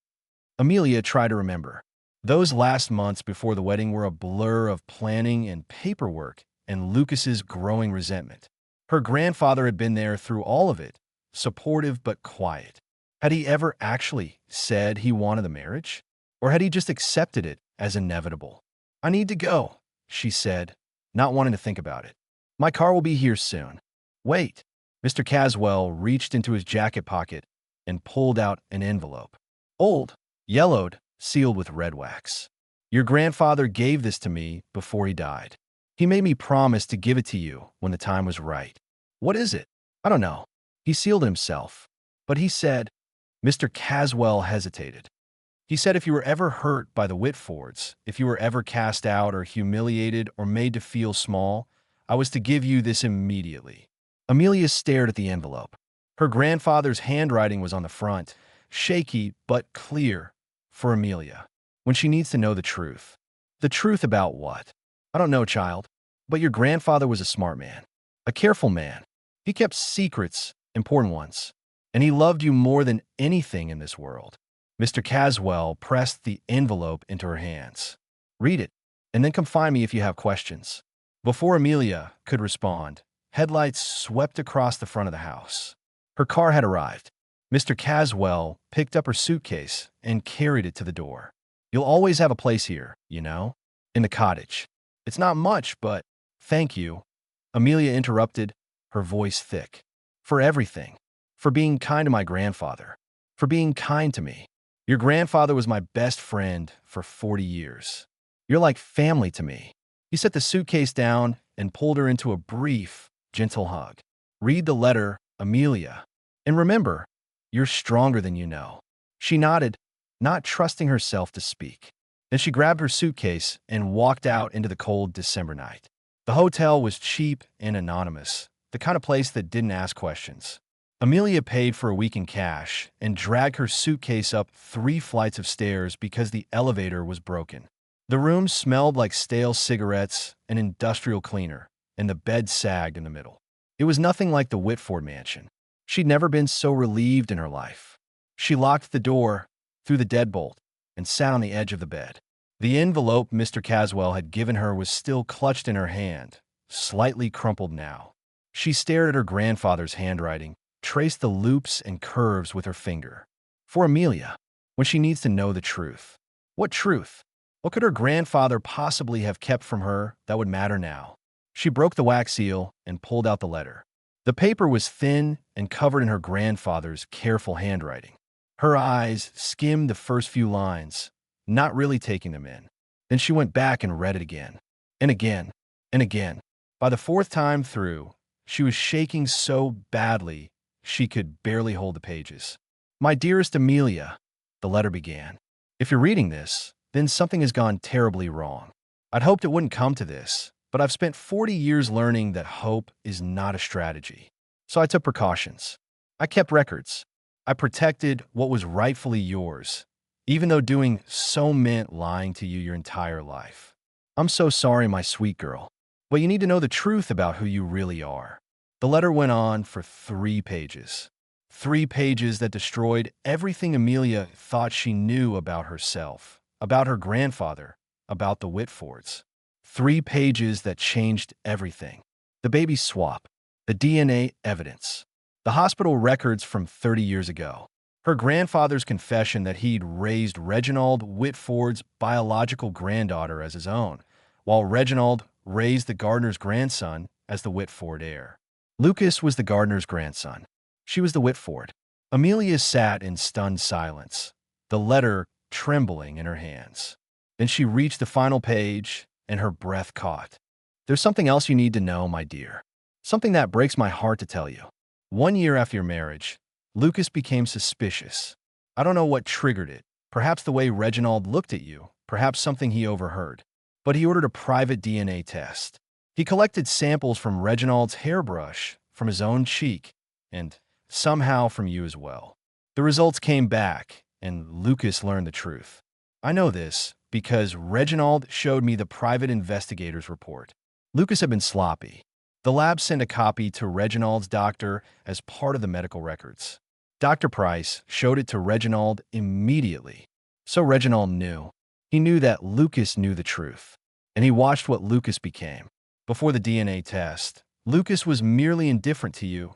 Amelia tried to remember. Those last months before the wedding were a blur of planning and paperwork and Lucas's growing resentment. Her grandfather had been there through all of it, supportive but quiet. Had he ever actually said he wanted the marriage? Or had he just accepted it as inevitable? I need to go, she said, not wanting to think about it. My car will be here soon. Wait. Mr. Caswell reached into his jacket pocket and pulled out an envelope. Old, yellowed, sealed with red wax. Your grandfather gave this to me before he died. He made me promise to give it to you when the time was right. What is it? I don't know. He sealed it himself. But he said, Mr. Caswell hesitated. He said if you were ever hurt by the Whitfords, if you were ever cast out or humiliated or made to feel small, I was to give you this immediately. Amelia stared at the envelope. Her grandfather's handwriting was on the front, shaky but clear for Amelia, when she needs to know the truth. The truth about what? I don't know, child, but your grandfather was a smart man, a careful man. He kept secrets, important ones, and he loved you more than anything in this world. Mr. Caswell pressed the envelope into her hands. Read it, and then come find me if you have questions. Before Amelia could respond, headlights swept across the front of the house. Her car had arrived. Mr. Caswell picked up her suitcase and carried it to the door. You'll always have a place here, you know, in the cottage. It's not much, but thank you. Amelia interrupted, her voice thick. For everything. For being kind to my grandfather. For being kind to me. Your grandfather was my best friend for 40 years. You're like family to me. He set the suitcase down and pulled her into a brief, gentle hug. Read the letter, Amelia. And remember, you're stronger than you know. She nodded, not trusting herself to speak. Then she grabbed her suitcase and walked out into the cold December night. The hotel was cheap and anonymous, the kind of place that didn't ask questions. Amelia paid for a week in cash and dragged her suitcase up 3 flights of stairs because the elevator was broken. The room smelled like stale cigarettes and industrial cleaner, and the bed sagged in the middle. It was nothing like the Whitford mansion. She'd never been so relieved in her life. She locked the door, threw the deadbolt, and sat on the edge of the bed. The envelope Mr. Caswell had given her was still clutched in her hand, slightly crumpled now. She stared at her grandfather's handwriting, traced the loops and curves with her finger. For Amelia, when she needs to know the truth. What truth? What could her grandfather possibly have kept from her that would matter now? She broke the wax seal and pulled out the letter. The paper was thin and covered in her grandfather's careful handwriting. Her eyes skimmed the first few lines, not really taking them in. Then she went back and read it again, and again, and again. By the 4th time through, she was shaking so badly she could barely hold the pages. My dearest Amelia, the letter began. If you're reading this, then something has gone terribly wrong. I'd hoped it wouldn't come to this, but I've spent 40 years learning that hope is not a strategy. So I took precautions. I kept records. I protected what was rightfully yours, even though doing so meant lying to you your entire life. I'm so sorry, my sweet girl, but you need to know the truth about who you really are. The letter went on for 3 pages. 3 pages that destroyed everything Amelia thought she knew about herself, about her grandfather, about the Whitfords. 3 pages that changed everything. The baby swap, the DNA evidence, the hospital records from 30 years ago, her grandfather's confession that he'd raised Reginald Whitford's biological granddaughter as his own, while Reginald raised the gardener's grandson as the Whitford heir. Lucas was the gardener's grandson. She was the Whitford. Amelia sat in stunned silence, the letter trembling in her hands. Then she reached the final page, and her breath caught. There's something else you need to know, my dear. Something that breaks my heart to tell you. 1 year after your marriage, Lucas became suspicious. I don't know what triggered it. Perhaps the way Reginald looked at you. Perhaps something he overheard. But he ordered a private DNA test. He collected samples from Reginald's hairbrush, from his own cheek, and somehow from you as well. The results came back, and Lucas learned the truth. I know this because Reginald showed me the private investigator's report. Lucas had been sloppy. The lab sent a copy to Reginald's doctor as part of the medical records. Dr. Price showed it to Reginald immediately. So Reginald knew. He knew that Lucas knew the truth. And he watched what Lucas became. Before the DNA test, Lucas was merely indifferent to you.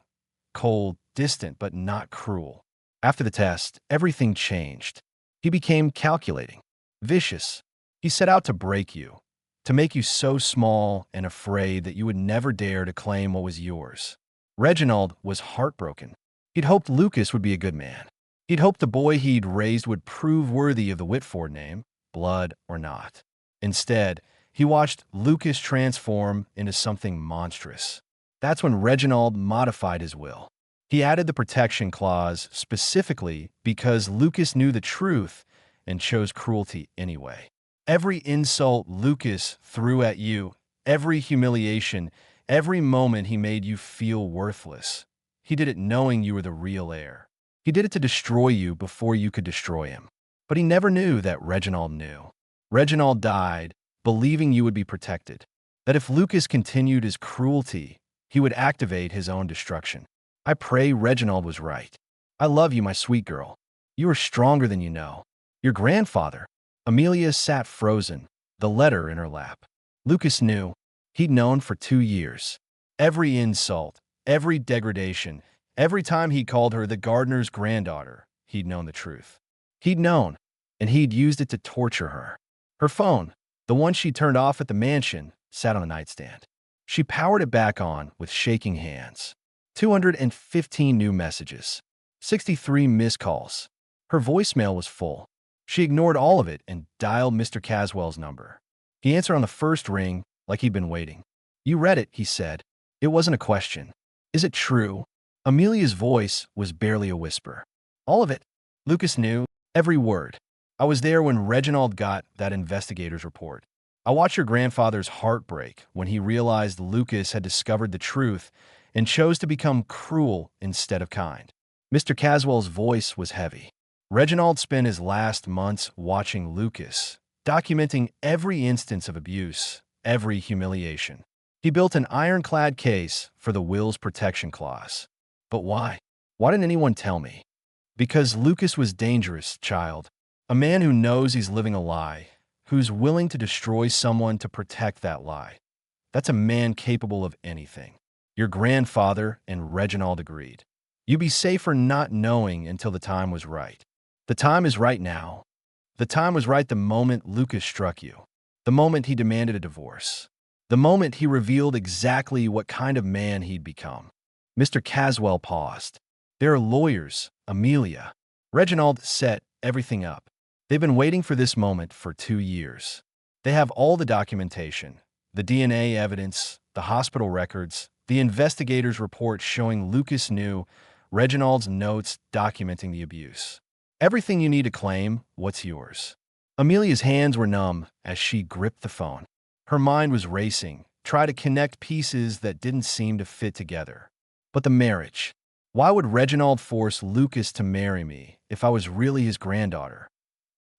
Cold, distant, but not cruel. After the test, everything changed. He became calculating, vicious. He set out to break you, to make you so small and afraid that you would never dare to claim what was yours. Reginald was heartbroken. He'd hoped Lucas would be a good man. He'd hoped the boy he'd raised would prove worthy of the Whitford name, blood or not. Instead, he watched Lucas transform into something monstrous. That's when Reginald modified his will. He added the protection clause specifically because Lucas knew the truth and chose cruelty anyway. Every insult Lucas threw at you, every humiliation, every moment he made you feel worthless, he did it knowing you were the real heir. He did it to destroy you before you could destroy him. But he never knew that Reginald knew. Reginald died believing you would be protected, that if Lucas continued his cruelty, he would activate his own destruction. I pray Reginald was right. I love you, my sweet girl. You are stronger than you know. Your grandfather. Amelia sat frozen, the letter in her lap. Lucas knew. He'd known for 2 years. Every insult, every degradation, every time he called her the gardener's granddaughter, he'd known the truth. He'd known, and he'd used it to torture her. Her phone, the one she turned off at the mansion, sat on the nightstand. She powered it back on with shaking hands. 215 new messages. 63 missed calls. Her voicemail was full. She ignored all of it and dialed Mr. Caswell's number. He answered on the first ring like he'd been waiting. "You read it," he said. It wasn't a question. "Is it true?" Amelia's voice was barely a whisper. "All of it." Lucas knew every word. "I was there when Reginald got that investigator's report. I watched your grandfather's heart break when he realized Lucas had discovered the truth and chose to become cruel instead of kind." Mr. Caswell's voice was heavy. Reginald spent his last months watching Lucas, documenting every instance of abuse, every humiliation. He built an ironclad case for the will's protection clause. But why? Why didn't anyone tell me? Because Lucas was dangerous, child. A man who knows he's living a lie, who's willing to destroy someone to protect that lie. That's a man capable of anything. Your grandfather and Reginald agreed. You'd be safer not knowing until the time was right. The time is right now. The time was right the moment Lucas struck you. The moment he demanded a divorce. The moment he revealed exactly what kind of man he'd become. Mr. Caswell paused. "There are lawyers, Amelia." Reginald set everything up. "They've been waiting for this moment for 2 years. They have all the documentation, the DNA evidence, the hospital records, the investigator's report showing Lucas knew, Reginald's notes documenting the abuse. Everything you need to claim what's yours." Amelia's hands were numb as she gripped the phone. Her mind was racing, trying to connect pieces that didn't seem to fit together. But the marriage. Why would Reginald force Lucas to marry me if I was really his granddaughter?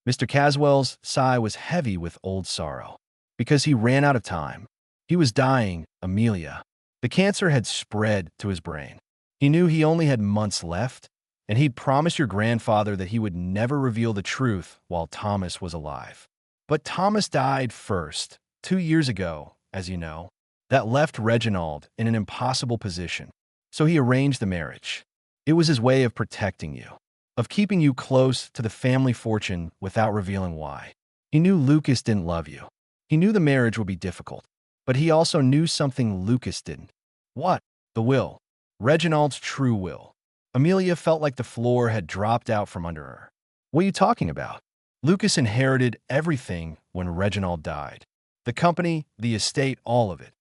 Mr. Caswell's sigh was heavy with old sorrow. Because he ran out of time. He was dying, Amelia. The cancer had spread to his brain. He knew he only had months left, and he'd promised your grandfather that he would never reveal the truth while Thomas was alive. But Thomas died first, 2 years ago, as you know. That left Reginald in an impossible position. So he arranged the marriage. It was his way of protecting you, of keeping you close to the family fortune without revealing why. He knew Lucas didn't love you. He knew the marriage would be difficult. But he also knew something Lucas didn't. What? The will. Reginald's true will. Amelia felt like the floor had dropped out from under her. What are you talking about? Lucas inherited everything when Reginald died. The company, the estate, all of it.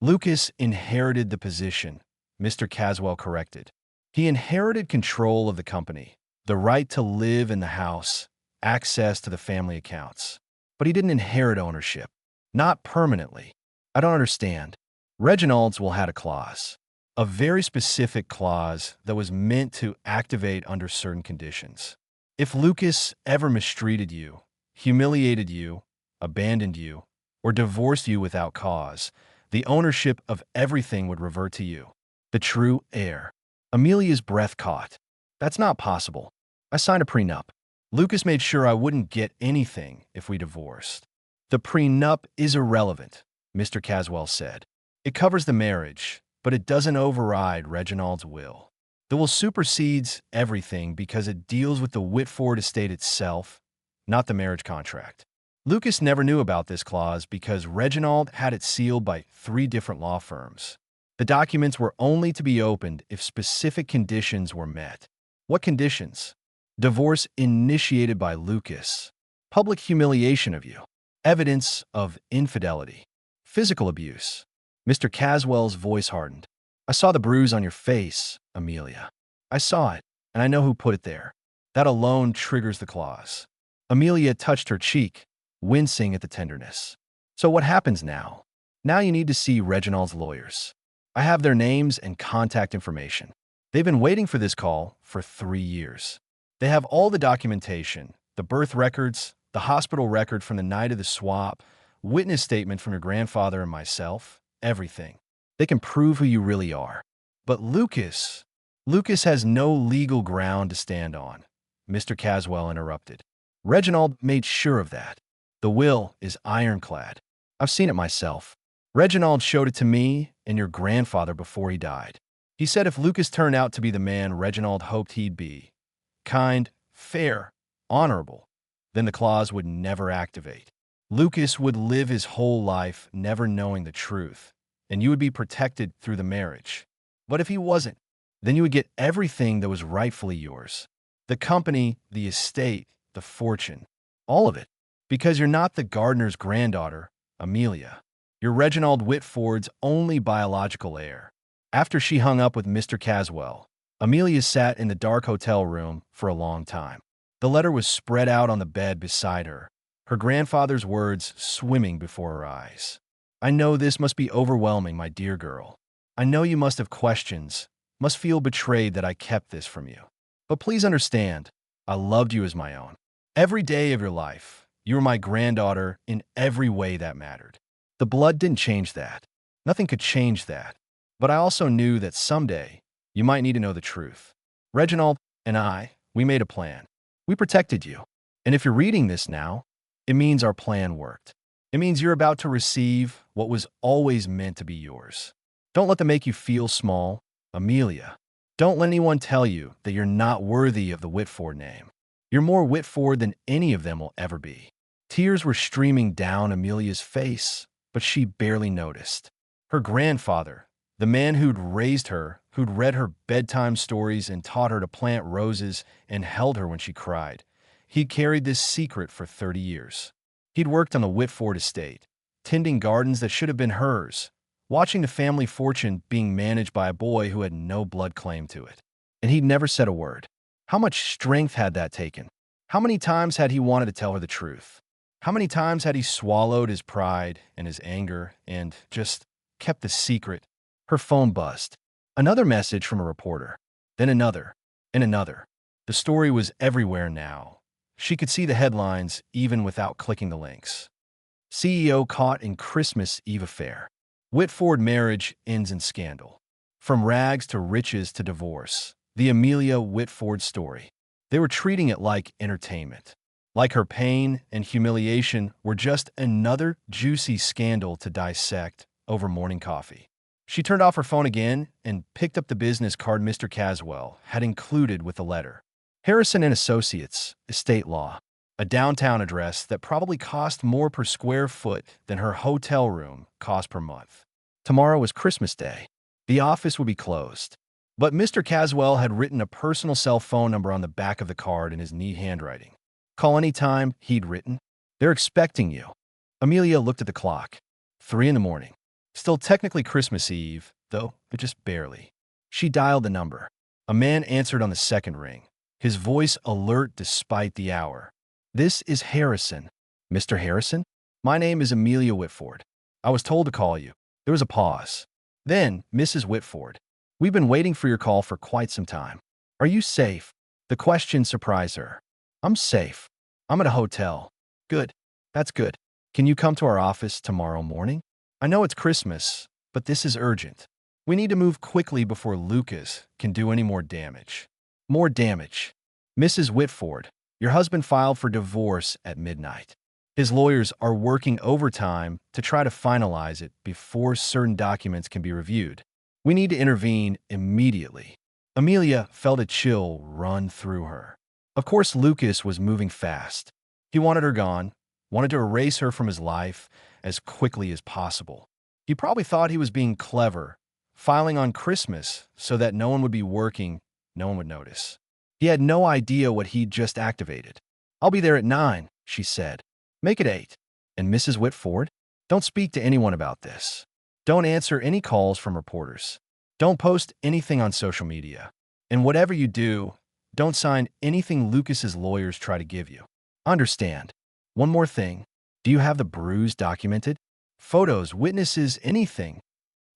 Lucas inherited the position, Mr. Caswell corrected. He inherited control of the company, the right to live in the house, access to the family accounts. But he didn't inherit ownership. Not permanently. I don't understand. Reginald's will had a clause, a very specific clause that was meant to activate under certain conditions. If Lucas ever mistreated you, humiliated you, abandoned you, or divorced you without cause, the ownership of everything would revert to you, the true heir. Amelia's breath caught. That's not possible. I signed a prenup. Lucas made sure I wouldn't get anything if we divorced. The prenup is irrelevant, Mr. Caswell said. It covers the marriage, but it doesn't override Reginald's will. The will supersedes everything because it deals with the Whitford estate itself, not the marriage contract. Lucas never knew about this clause because Reginald had it sealed by 3 different law firms. The documents were only to be opened if specific conditions were met. What conditions? Divorce initiated by Lucas. Public humiliation of you. Evidence of infidelity. Physical abuse. Mr. Caswell's voice hardened. I saw the bruise on your face, Amelia. I saw it, and I know who put it there. That alone triggers the clause. Amelia touched her cheek, wincing at the tenderness. So what happens now? Now you need to see Reginald's lawyers. I have their names and contact information. They've been waiting for this call for 3 years. They have all the documentation, the birth records, the hospital record from the night of the swap, witness statement from your grandfather and myself, everything. They can prove who you really are. But Lucas has no legal ground to stand on, Mr. Caswell interrupted. Reginald made sure of that. The will is ironclad. I've seen it myself. Reginald showed it to me and your grandfather before he died. He said if Lucas turned out to be the man Reginald hoped he'd be, kind, fair, honorable, then the clause would never activate. Lucas would live his whole life never knowing the truth, and you would be protected through the marriage. But if he wasn't, then you would get everything that was rightfully yours. The company, the estate, the fortune, all of it. Because you're not the gardener's granddaughter, Amelia. You're Reginald Whitford's only biological heir. After she hung up with Mr. Caswell, Amelia sat in the dark hotel room for a long time. The letter was spread out on the bed beside her, her grandfather's words swimming before her eyes. I know this must be overwhelming, my dear girl. I know you must have questions, must feel betrayed that I kept this from you. But please understand, I loved you as my own. Every day of your life, you were my granddaughter in every way that mattered. The blood didn't change that. Nothing could change that. But I also knew that someday, you might need to know the truth. Reginald and I, we made a plan. We protected you. And if you're reading this now, it means our plan worked. It means you're about to receive what was always meant to be yours. Don't let them make you feel small, Amelia. Don't let anyone tell you that you're not worthy of the Whitford name. You're more Whitford than any of them will ever be. Tears were streaming down Amelia's face, but she barely noticed. Her grandfather, the man who'd raised her, who'd read her bedtime stories and taught her to plant roses and held her when she cried, he'd carried this secret for 30 years. He'd worked on the Whitford estate, tending gardens that should have been hers, watching the family fortune being managed by a boy who had no blood claim to it. And he'd never said a word. How much strength had that taken? How many times had he wanted to tell her the truth? How many times had he swallowed his pride and his anger and just kept the secret? Her phone buzzed. Another message from a reporter. Then another, and another. The story was everywhere now. She could see the headlines even without clicking the links. CEO caught in Christmas Eve affair. Whitford marriage ends in scandal. From rags to riches to divorce. The Amelia Whitford story. They were treating it like entertainment. Like her pain and humiliation were just another juicy scandal to dissect over morning coffee. She turned off her phone again and picked up the business card Mr. Caswell had included with the letter. Harrison & Associates, Estate Law. A downtown address that probably cost more per square foot than her hotel room cost per month. Tomorrow was Christmas Day. The office would be closed. But Mr. Caswell had written a personal cell phone number on the back of the card in his neat handwriting. Call anytime, he'd written. They're expecting you. Amelia looked at the clock. 3 in the morning. Still technically Christmas Eve, though, but just barely. She dialed the number. A man answered on the second ring, his voice alert despite the hour. This is Harrison. Mr. Harrison? My name is Amelia Whitford. I was told to call you. There was a pause. Then, Mrs. Whitford, we've been waiting for your call for quite some time. Are you safe? The question surprised her. I'm safe. I'm at a hotel. Good. That's good. Can you come to our office tomorrow morning? I know it's Christmas, but this is urgent. We need to move quickly before Lucas can do any more damage. More damage. Mrs. Whitford, your husband filed for divorce at midnight. His lawyers are working overtime to try to finalize it before certain documents can be reviewed. We need to intervene immediately. Amelia felt a chill run through her. Of course, Lucas was moving fast. He wanted her gone, wanted to erase her from his life as quickly as possible. He probably thought he was being clever, filing on Christmas so that no one would be working, no one would notice. He had no idea what he'd just activated. I'll be there at 9, she said. Make it 8. And Mrs. Whitford, don't speak to anyone about this. Don't answer any calls from reporters. Don't post anything on social media. And whatever you do, don't sign anything Lucas's lawyers try to give you. Understand. One more thing. Do you have the bruise documented? Photos, witnesses, anything?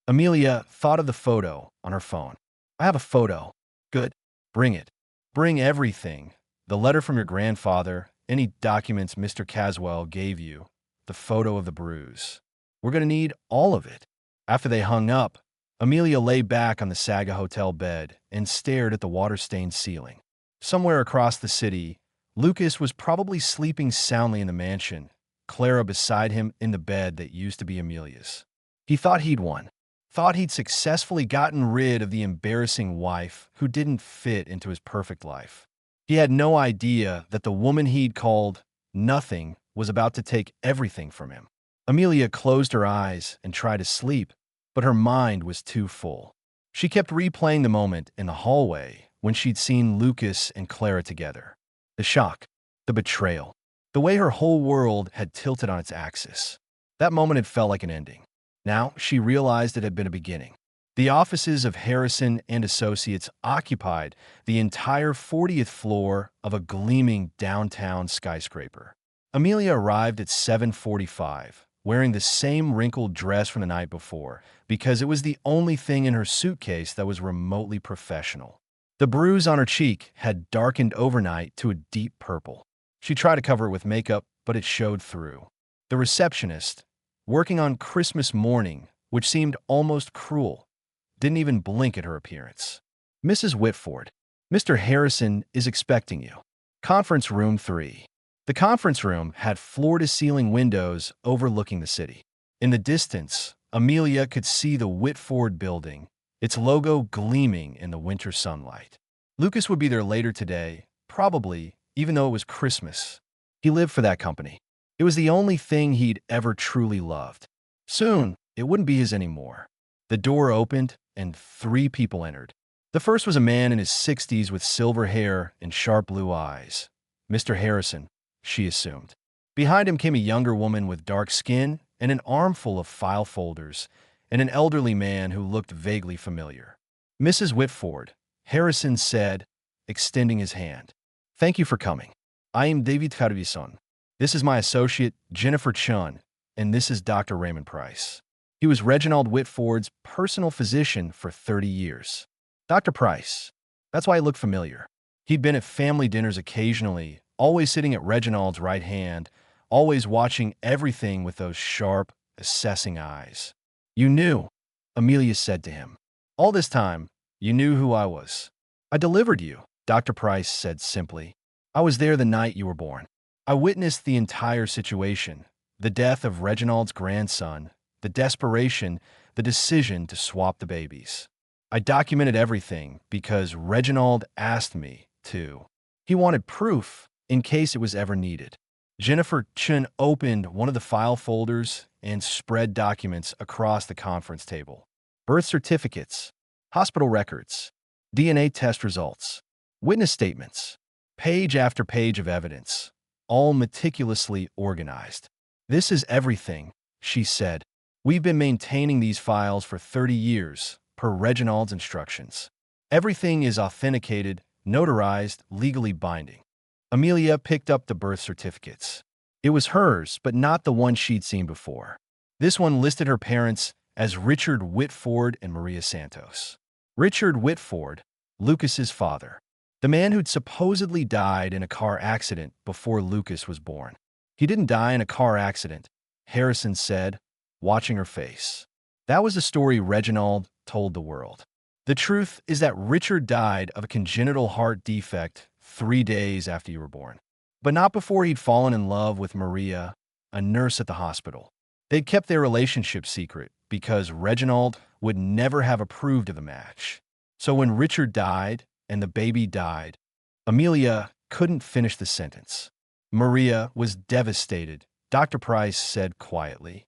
Amelia thought of the photo on her phone. I have a photo. Good. Bring it. Bring everything. The letter from your grandfather, any documents Mr. Caswell gave you, the photo of the bruise. We're going to need all of it. After they hung up, Amelia lay back on the Saga Hotel bed and stared at the water-stained ceiling. Somewhere across the city, Lucas was probably sleeping soundly in the mansion, Clara beside him in the bed that used to be Amelia's. He thought he'd won. Thought he'd successfully gotten rid of the embarrassing wife who didn't fit into his perfect life. He had no idea that the woman he'd called nothing was about to take everything from him. Amelia closed her eyes and tried to sleep, but her mind was too full. She kept replaying the moment in the hallway when she'd seen Lucas and Clara together. The shock, the betrayal, the way her whole world had tilted on its axis. That moment had felt like an ending. Now she realized it had been a beginning. The offices of Harrison and Associates occupied the entire 40th floor of a gleaming downtown skyscraper. Amelia arrived at 7:45, wearing the same wrinkled dress from the night before, because it was the only thing in her suitcase that was remotely professional. The bruise on her cheek had darkened overnight to a deep purple. She tried to cover it with makeup, but it showed through. The receptionist, working on Christmas morning, which seemed almost cruel, didn't even blink at her appearance. Mrs. Whitford, Mr. Harrison is expecting you. Conference room 3. The conference room had floor-to-ceiling windows overlooking the city. In the distance, Amelia could see the Whitford building, its logo gleaming in the winter sunlight. Lucas would be there later today, probably, even though it was Christmas. He lived for that company. It was the only thing he'd ever truly loved. Soon, it wouldn't be his anymore. The door opened, and 3 people entered. The first was a man in his 60s with silver hair and sharp blue eyes. Mr. Harrison, she assumed. Behind him came a younger woman with dark skin and an armful of file folders, and an elderly man who looked vaguely familiar. Mrs. Whitford, Harrison said, extending his hand. Thank you for coming. I am David Carvison. This is my associate, Jennifer Chun, and this is Dr. Raymond Price. He was Reginald Whitford's personal physician for 30 years. Dr. Price. That's why he looked familiar. He'd been at family dinners occasionally, always sitting at Reginald's right hand, always watching everything with those sharp, assessing eyes. You knew, Amelia said to him. All this time, you knew who I was. I delivered you, Dr. Price said simply. I was there the night you were born. I witnessed the entire situation, the death of Reginald's grandson, the desperation, the decision to swap the babies. I documented everything because Reginald asked me to. He wanted proof in case it was ever needed. Jennifer Chun opened one of the file folders and spread documents across the conference table. Birth certificates, hospital records, DNA test results, witness statements, page after page of evidence, all meticulously organized. This is everything, she said. We've been maintaining these files for 30 years, per Reginald's instructions. Everything is authenticated, notarized, legally binding. Amelia picked up the birth certificates. It was hers, but not the one she'd seen before. This one listed her parents as Richard Whitford and Maria Santos. Richard Whitford, Lucas's father, the man who'd supposedly died in a car accident before Lucas was born. He didn't die in a car accident, Harrison said, watching her face. That was the story Reginald told the world. The truth is that Richard died of a congenital heart defect 3 days after you were born. But not before he'd fallen in love with Maria, a nurse at the hospital. They'd kept their relationship secret because Reginald would never have approved of the match. So when Richard died and the baby died, Amelia couldn't finish the sentence. Maria was devastated, Dr. Price said quietly.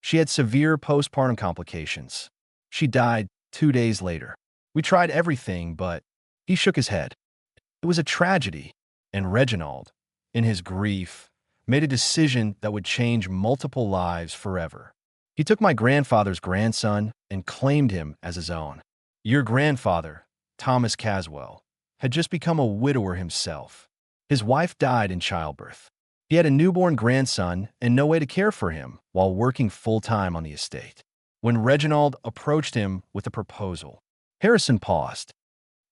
She had severe postpartum complications. She died 2 days later. We tried everything, but he shook his head. It was a tragedy, and Reginald, in his grief, made a decision that would change multiple lives forever. He took my grandfather's grandson and claimed him as his own. Your grandfather, Thomas Caswell, had just become a widower himself. His wife died in childbirth. He had a newborn grandson and no way to care for him while working full-time on the estate. When Reginald approached him with a proposal, Harrison paused.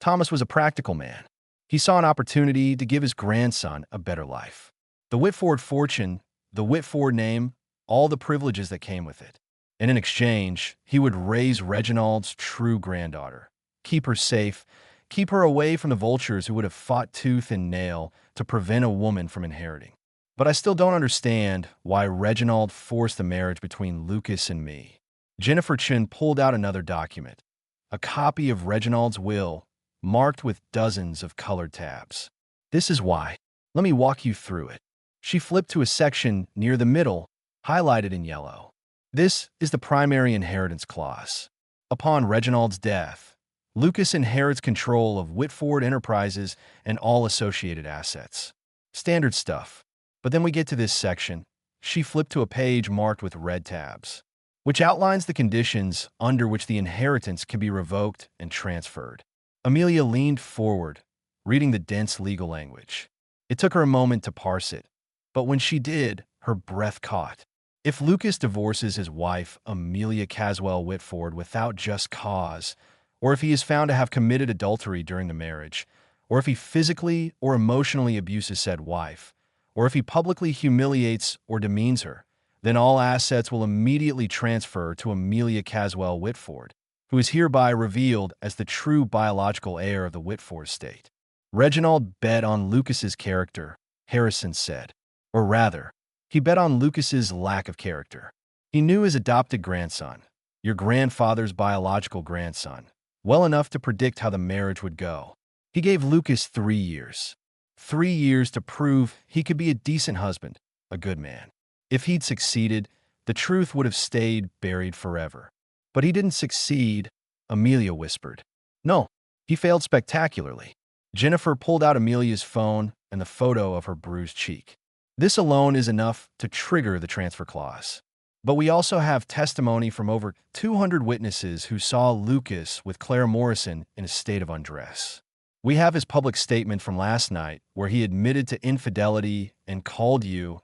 Thomas was a practical man. He saw an opportunity to give his grandson a better life. The Whitford fortune, the Whitford name, all the privileges that came with it. And in exchange, he would raise Reginald's true granddaughter, keep her safe, keep her away from the vultures who would have fought tooth and nail to prevent a woman from inheriting. But I still don't understand why Reginald forced the marriage between Lucas and me. Jennifer Chin pulled out another document, a copy of Reginald's will, marked with dozens of colored tabs. This is why. Let me walk you through it. She flipped to a section near the middle, highlighted in yellow. This is the primary inheritance clause. Upon Reginald's death, Lucas inherits control of Whitford Enterprises and all associated assets. Standard stuff. But then we get to this section. She flipped to a page marked with red tabs, which outlines the conditions under which the inheritance can be revoked and transferred. Amelia leaned forward, reading the dense legal language. It took her a moment to parse it, but when she did, her breath caught. If Lucas divorces his wife, Amelia Caswell Whitford, without just cause, or if he is found to have committed adultery during the marriage, or if he physically or emotionally abuses said wife, or if he publicly humiliates or demeans her, then all assets will immediately transfer to Amelia Caswell Whitford, who is hereby revealed as the true biological heir of the Whitford estate. Reginald bet on Lucas's character, Harrison said. Or rather, he bet on Lucas's lack of character. He knew his adopted grandson, your grandfather's biological grandson, well enough to predict how the marriage would go. He gave Lucas 3 years. 3 years to prove he could be a decent husband, a good man. If he'd succeeded, the truth would have stayed buried forever. But he didn't succeed, Amelia whispered. No, he failed spectacularly. Jennifer pulled out Amelia's phone and the photo of her bruised cheek. This alone is enough to trigger the transfer clause. But we also have testimony from over 200 witnesses who saw Lucas with Claire Morrison in a state of undress. We have his public statement from last night where he admitted to infidelity and called you,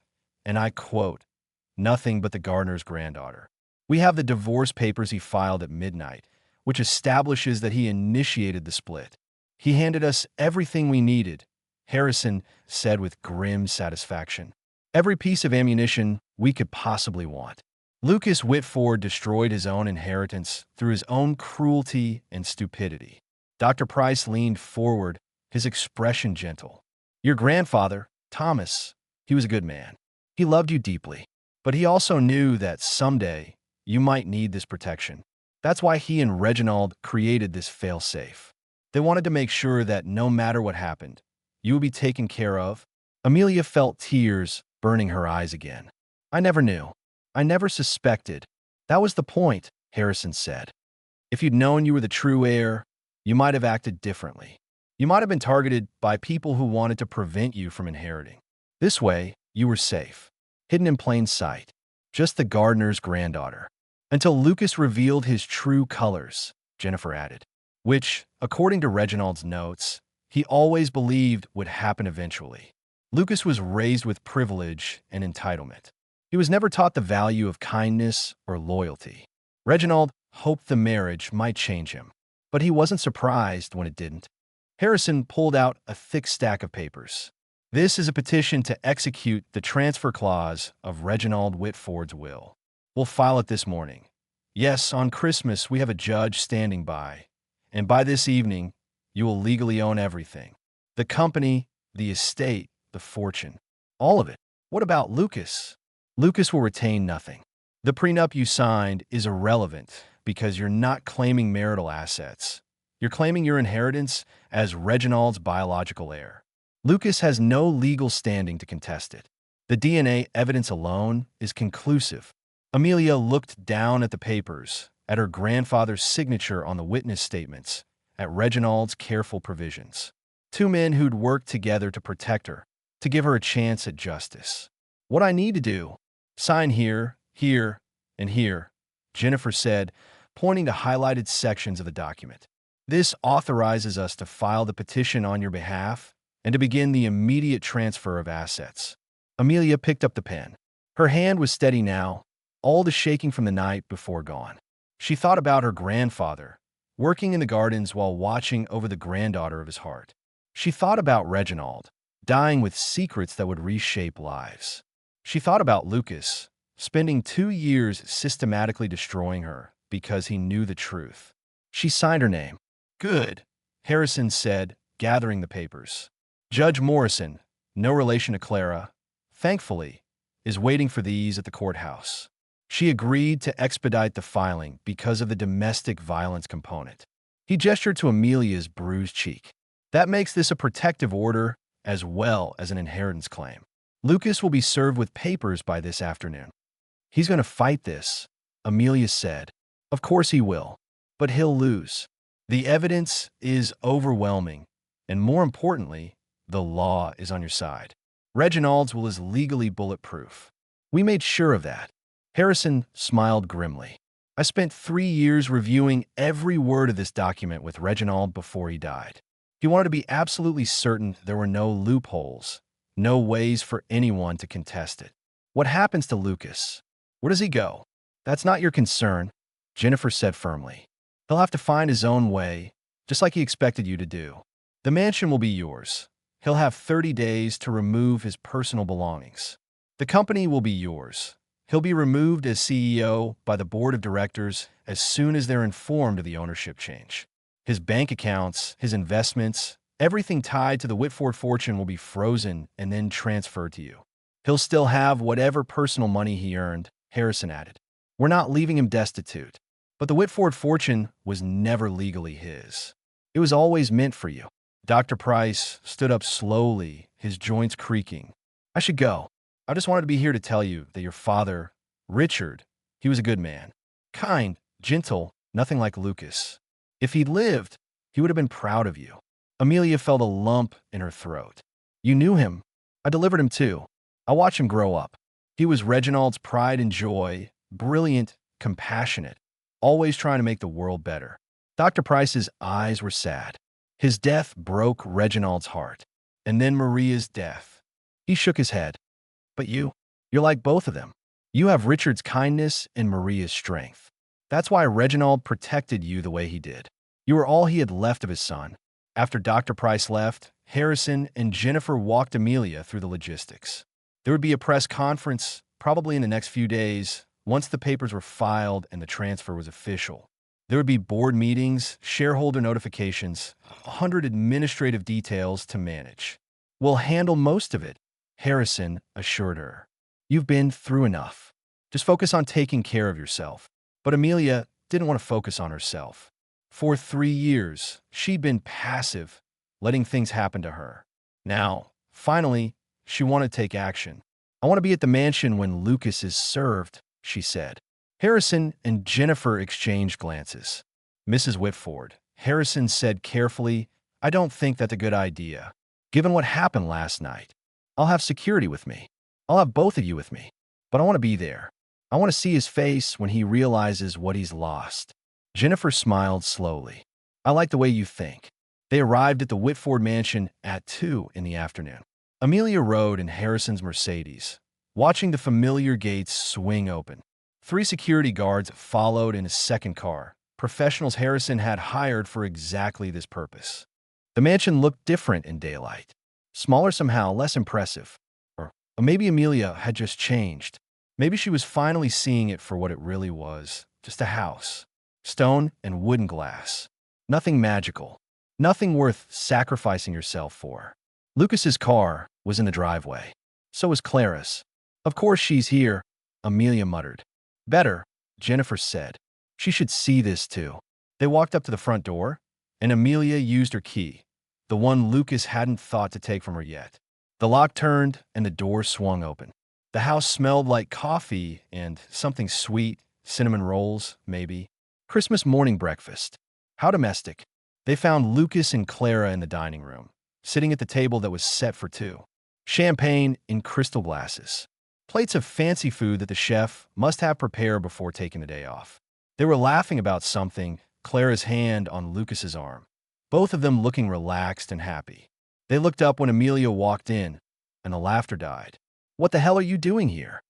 and I quote, nothing but the gardener's granddaughter. We have the divorce papers he filed at midnight, which establishes that he initiated the split. He handed us everything we needed, Harrison said with grim satisfaction. Every piece of ammunition we could possibly want. Lucas Whitford destroyed his own inheritance through his own cruelty and stupidity. Dr. Price leaned forward, his expression gentle. Your grandfather, Thomas, he was a good man. He loved you deeply, but he also knew that someday you might need this protection. That's why he and Reginald created this fail-safe. They wanted to make sure that no matter what happened, you would be taken care of. Amelia felt tears burning her eyes again. I never knew. I never suspected. That was the point, Harrison said. If you'd known you were the true heir, you might have acted differently. You might have been targeted by people who wanted to prevent you from inheriting. This way, you were safe, hidden in plain sight, just the gardener's granddaughter. Until Lucas revealed his true colors, Jennifer added, which, according to Reginald's notes, he always believed would happen eventually. Lucas was raised with privilege and entitlement. He was never taught the value of kindness or loyalty. Reginald hoped the marriage might change him, but he wasn't surprised when it didn't. Harrison pulled out a thick stack of papers. This is a petition to execute the transfer clause of Reginald Whitford's will. We'll file it this morning. Yes, on Christmas we have a judge standing by, and by this evening you will legally own everything. The company, the estate, the fortune. All of it. What about Lucas? Lucas will retain nothing. The prenup you signed is irrelevant because you're not claiming marital assets. You're claiming your inheritance as Reginald's biological heir. Lucas has no legal standing to contest it. The DNA evidence alone is conclusive. Amelia looked down at the papers, at her grandfather's signature on the witness statements, at Reginald's careful provisions. Two men who'd worked together to protect her, to give her a chance at justice. What I need to do? Sign here, here, and here, Jennifer said, pointing to highlighted sections of the document. This authorizes us to file the petition on your behalf and to begin the immediate transfer of assets. Amelia picked up the pen. Her hand was steady now, all the shaking from the night before gone. She thought about her grandfather, working in the gardens while watching over the granddaughter of his heart. She thought about Reginald, dying with secrets that would reshape lives. She thought about Lucas, spending 2 years systematically destroying her because he knew the truth. She signed her name. Good, Harrison said, gathering the papers. Judge Morrison, no relation to Clara, thankfully, is waiting for these at the courthouse. She agreed to expedite the filing because of the domestic violence component. He gestured to Amelia's bruised cheek. That makes this a protective order as well as an inheritance claim. Lucas will be served with papers by this afternoon. He's going to fight this, Amelia said. Of course he will, but he'll lose. The evidence is overwhelming, and more importantly, the law is on your side. Reginald's will is legally bulletproof. We made sure of that. Harrison smiled grimly. I spent 3 years reviewing every word of this document with Reginald before he died. He wanted to be absolutely certain there were no loopholes, no ways for anyone to contest it. What happens to Lucas? Where does he go? That's not your concern, Jennifer said firmly. He'll have to find his own way, just like he expected you to do. The mansion will be yours. He'll have 30 days to remove his personal belongings. The company will be yours. He'll be removed as CEO by the board of directors as soon as they're informed of the ownership change. His bank accounts, his investments, everything tied to the Whitford fortune will be frozen and then transferred to you. He'll still have whatever personal money he earned, Harrison added. We're not leaving him destitute. But the Whitford fortune was never legally his. It was always meant for you. Dr. Price stood up slowly, his joints creaking. I should go. I just wanted to be here to tell you that your father, Richard, he was a good man. Kind, gentle, nothing like Lucas. If he'd lived, he would have been proud of you. Amelia felt a lump in her throat. You knew him. I delivered him too. I watched him grow up. He was Reginald's pride and joy, brilliant, compassionate, always trying to make the world better. Dr. Price's eyes were sad. His death broke Reginald's heart. And then Maria's death. He shook his head. But you're like both of them. You have Richard's kindness and Maria's strength. That's why Reginald protected you the way he did. You were all he had left of his son. After Dr. Price left, Harrison and Jennifer walked Amelia through the logistics. There would be a press conference, probably in the next few days, once the papers were filed and the transfer was official. There would be board meetings, shareholder notifications, 100 administrative details to manage. We'll handle most of it, Harrison assured her. You've been through enough. Just focus on taking care of yourself. But Amelia didn't want to focus on herself. For 3 years, she'd been passive, letting things happen to her. Now, finally, she wanted to take action. I want to be at the mansion when Lucas is served, she said. Harrison and Jennifer exchanged glances. Mrs. Whitford, Harrison said carefully, I don't think that's a good idea. Given what happened last night, I'll have security with me. I'll have both of you with me. But I want to be there. I want to see his face when he realizes what he's lost. Jennifer smiled slowly. I like the way you think. They arrived at the Whitford mansion at 2 in the afternoon. Amelia rode in Harrison's Mercedes, watching the familiar gates swing open. 3 security guards followed in a second car, professionals Harrison had hired for exactly this purpose. The mansion looked different in daylight. Smaller somehow, less impressive. Or maybe Amelia had just changed. Maybe she was finally seeing it for what it really was. Just a house. Stone and wooden glass. Nothing magical. Nothing worth sacrificing yourself for. Lucas's car was in the driveway. So was Clara's. Of course she's here, Amelia muttered. Better, Jennifer said. She should see this too. They walked up to the front door, and Amelia used her key, the one Lucas hadn't thought to take from her yet. The lock turned, and the door swung open. The house smelled like coffee and something sweet, cinnamon rolls, maybe. Christmas morning breakfast. How domestic. They found Lucas and Clara in the dining room, sitting at the table that was set for 2. Champagne in crystal glasses. Plates of fancy food that the chef must have prepared before taking the day off. They were laughing about something, Clara's hand on Lucas's arm, both of them looking relaxed and happy. They looked up when Amelia walked in, and the laughter died. What the hell are you doing here?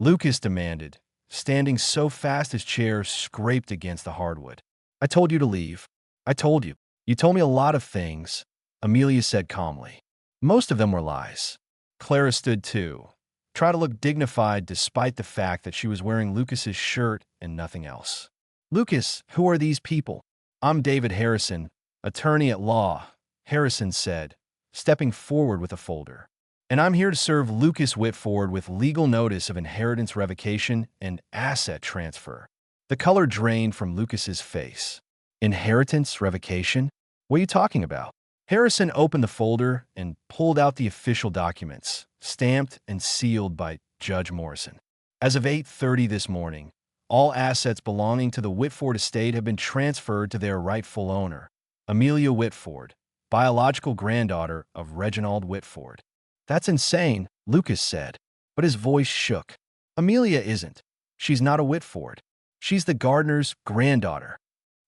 Lucas demanded, standing so fast his chair scraped against the hardwood. I told you to leave. I told you. You told me a lot of things, Amelia said calmly. Most of them were lies. Clara stood too, tried to look dignified despite the fact that she was wearing Lucas's shirt and nothing else. Lucas, who are these people? I'm David Harrison, attorney at law, Harrison said, stepping forward with a folder. And I'm here to serve Lucas Whitford with legal notice of inheritance revocation and asset transfer. The color drained from Lucas's face. Inheritance revocation? What are you talking about? Harrison opened the folder and pulled out the official documents, stamped and sealed by Judge Morrison. As of 8:30 this morning, all assets belonging to the Whitford estate have been transferred to their rightful owner, Amelia Whitford, biological granddaughter of Reginald Whitford. That's insane, Lucas said, but his voice shook. Amelia isn't. She's not a Whitford. She's the gardener's granddaughter.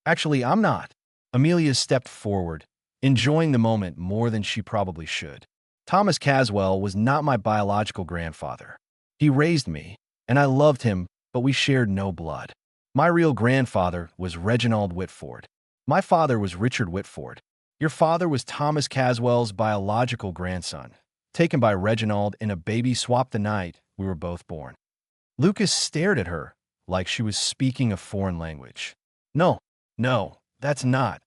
Actually, I'm not. Amelia stepped forward, enjoying the moment more than she probably should. Thomas Caswell was not my biological grandfather. He raised me, and I loved him, but we shared no blood. My real grandfather was Reginald Whitford. My father was Richard Whitford. Your father was Thomas Caswell's biological grandson, taken by Reginald in a baby swap the night we were both born. Lucas stared at her like she was speaking a foreign language. No, that's not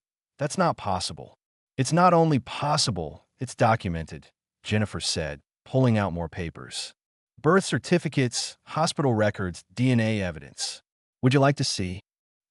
possible. It's not only possible, it's documented, Jennifer said, pulling out more papers. Birth certificates, hospital records, DNA evidence. Would you like to see?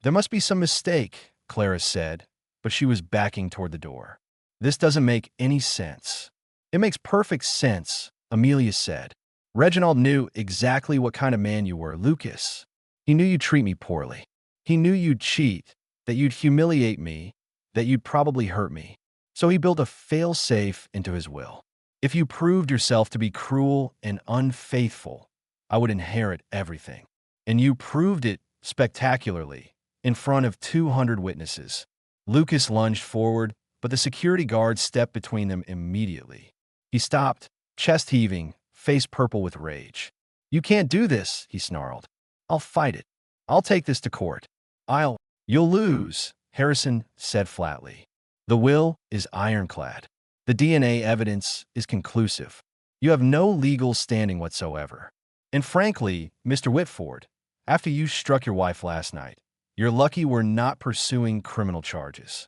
There must be some mistake, Clara said, but she was backing toward the door. This doesn't make any sense. It makes perfect sense, Amelia said. Reginald knew exactly what kind of man you were, Lucas. He knew you'd treat me poorly. He knew you'd cheat, that you'd humiliate me, that you'd probably hurt me. So he built a fail-safe into his will. If you proved yourself to be cruel and unfaithful, I would inherit everything. And you proved it spectacularly, in front of 200 witnesses. Lucas lunged forward, but the security guard stepped between them immediately. He stopped, chest heaving, face purple with rage. You can't do this, he snarled. I'll fight it. I'll take this to court. You'll lose, Harrison said flatly. The will is ironclad. The DNA evidence is conclusive. You have no legal standing whatsoever. And frankly, Mr. Whitford, after you struck your wife last night, you're lucky we're not pursuing criminal charges.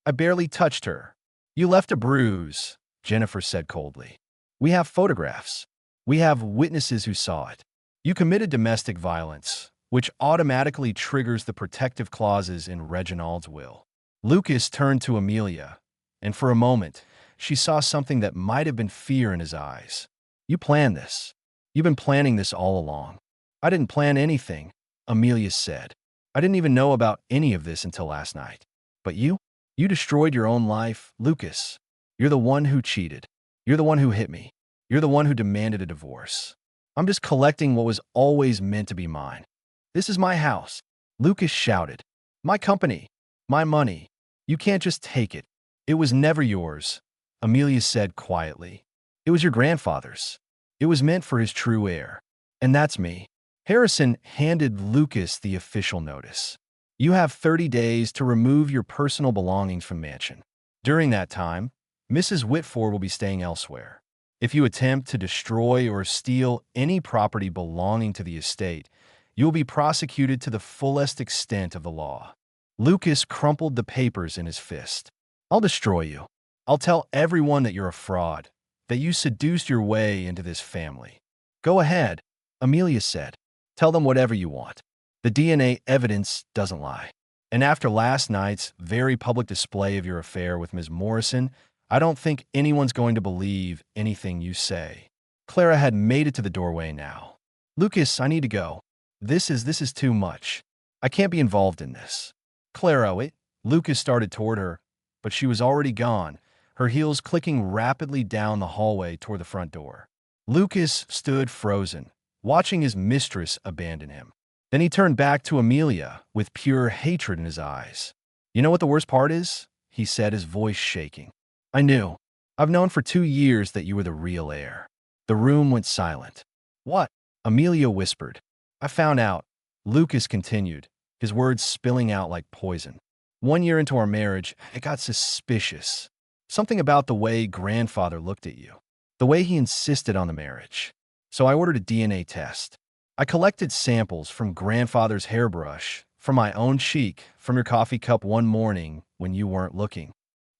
I barely touched her. You left a bruise, Jennifer said coldly. We have photographs. We have witnesses who saw it. You committed domestic violence, which automatically triggers the protective clauses in Reginald's will. Lucas turned to Amelia, and for a moment, she saw something that might have been fear in his eyes. You planned this. You've been planning this all along. I didn't plan anything, Amelia said. I didn't even know about any of this until last night. But you destroyed your own life, Lucas. You're the one who cheated. You're the one who hit me. You're the one who demanded a divorce. I'm just collecting what was always meant to be mine. This is my house, Lucas shouted. My company. My money. You can't just take it. It was never yours, Amelia said quietly. It was your grandfather's. It was meant for his true heir. And that's me. Harrison handed Lucas the official notice. You have 30 days to remove your personal belongings from mansion. During that time, Mrs. Whitford will be staying elsewhere. If you attempt to destroy or steal any property belonging to the estate, you will be prosecuted to the fullest extent of the law. Lucas crumpled the papers in his fist. I'll destroy you. I'll tell everyone that you're a fraud, that you seduced your way into this family. Go ahead, Amelia said. Tell them whatever you want. The DNA evidence doesn't lie. And after last night's very public display of your affair with Ms. Morrison, I don't think anyone's going to believe anything you say. Clara had made it to the doorway now. Lucas, I need to go. This is too much. I can't be involved in this. Clara, wait. Lucas started toward her, but she was already gone, her heels clicking rapidly down the hallway toward the front door. Lucas stood frozen, watching his mistress abandon him. Then he turned back to Amelia with pure hatred in his eyes. You know what the worst part is? He said, his voice shaking. I knew. I've known for 2 years that you were the real heir. The room went silent. What? Amelia whispered. I found out. Lucas continued, his words spilling out like poison. 1 year into our marriage, it got suspicious. Something about the way grandfather looked at you. The way he insisted on the marriage. So I ordered a DNA test. I collected samples from grandfather's hairbrush, from my own cheek, from your coffee cup one morning when you weren't looking.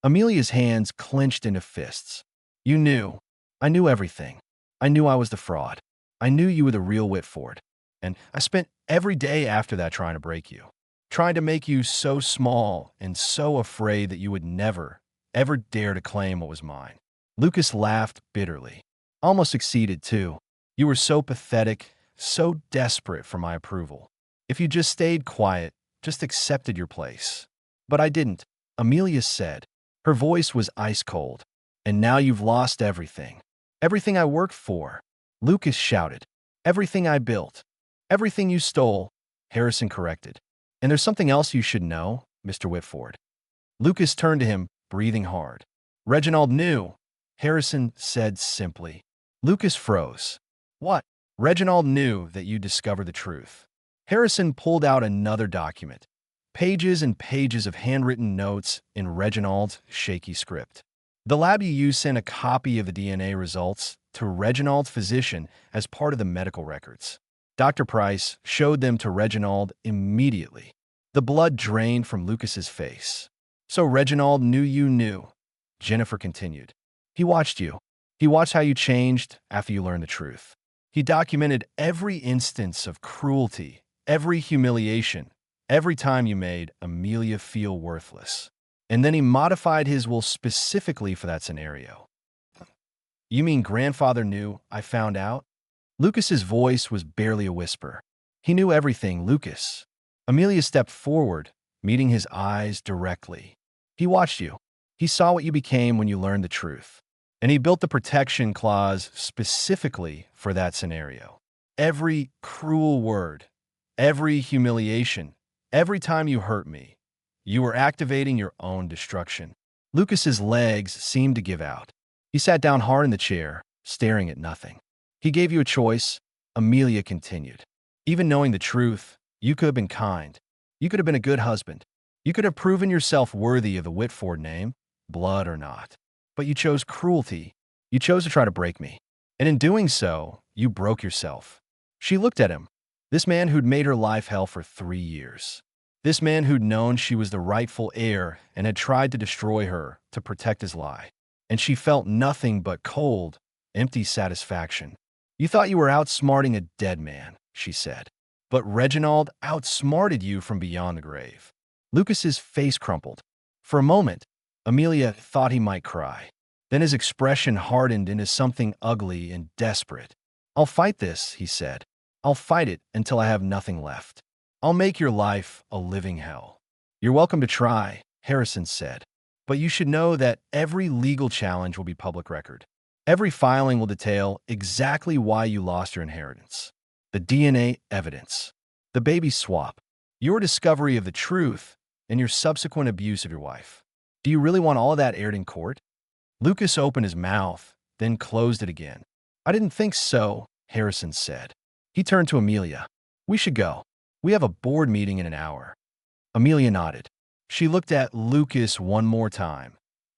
Amelia's hands clenched into fists. You knew. I knew everything. I knew I was the fraud. I knew you were the real Whitford. And I spent every day after that trying to break you. Trying to make you so small and so afraid that you would never, ever dare to claim what was mine. Lucas laughed bitterly. Almost succeeded, too. You were so pathetic, so desperate for my approval. If you just stayed quiet, just accepted your place. But I didn't, Amelia said. Her voice was ice cold. And now you've lost everything. Everything I worked for. Lucas shouted. Everything I built. Everything you stole. Harrison corrected. And there's something else you should know, Mr. Whitford. Lucas turned to him, breathing hard. Reginald knew, Harrison said simply. Lucas froze. What? Reginald knew that you discovered the truth. Harrison pulled out another document. Pages and pages of handwritten notes in Reginald's shaky script. The lab you used sent a copy of the DNA results to Reginald's physician as part of the medical records. Dr. Price showed them to Reginald immediately. The blood drained from Lucas's face. So Reginald knew you knew, Jennifer continued. He watched you. He watched how you changed after you learned the truth. He documented every instance of cruelty, every humiliation, every time you made Amelia feel worthless. And then he modified his will specifically for that scenario. You mean grandfather knew I found out? Lucas's voice was barely a whisper. He knew everything, Lucas. Amelia stepped forward, meeting his eyes directly. He watched you. He saw what you became when you learned the truth. And he built the protection clause specifically for that scenario. Every cruel word, every humiliation, every time you hurt me, you were activating your own destruction. Lucas's legs seemed to give out. He sat down hard in the chair, staring at nothing. He gave you a choice, Amelia continued. Even knowing the truth, you could have been kind. You could have been a good husband. You could have proven yourself worthy of the Whitford name, blood or not. But you chose cruelty. You chose to try to break me. And in doing so, you broke yourself. She looked at him. This man who'd made her life hell for 3 years. This man who'd known she was the rightful heir and had tried to destroy her to protect his lie. And she felt nothing but cold, empty satisfaction. You thought you were outsmarting a dead man, she said. But Reginald outsmarted you from beyond the grave. Lucas's face crumpled. For a moment, Amelia thought he might cry. Then his expression hardened into something ugly and desperate. I'll fight this, he said. I'll fight it until I have nothing left. I'll make your life a living hell. You're welcome to try, Harrison said. But you should know that every legal challenge will be public record. Every filing will detail exactly why you lost your inheritance. The DNA evidence. The baby swap. Your discovery of the truth and your subsequent abuse of your wife. Do you really want all of that aired in court? Lucas opened his mouth, then closed it again. I didn't think so, Harrison said. He turned to Amelia. We should go. We have a board meeting in an hour. Amelia nodded. She looked at Lucas one more time,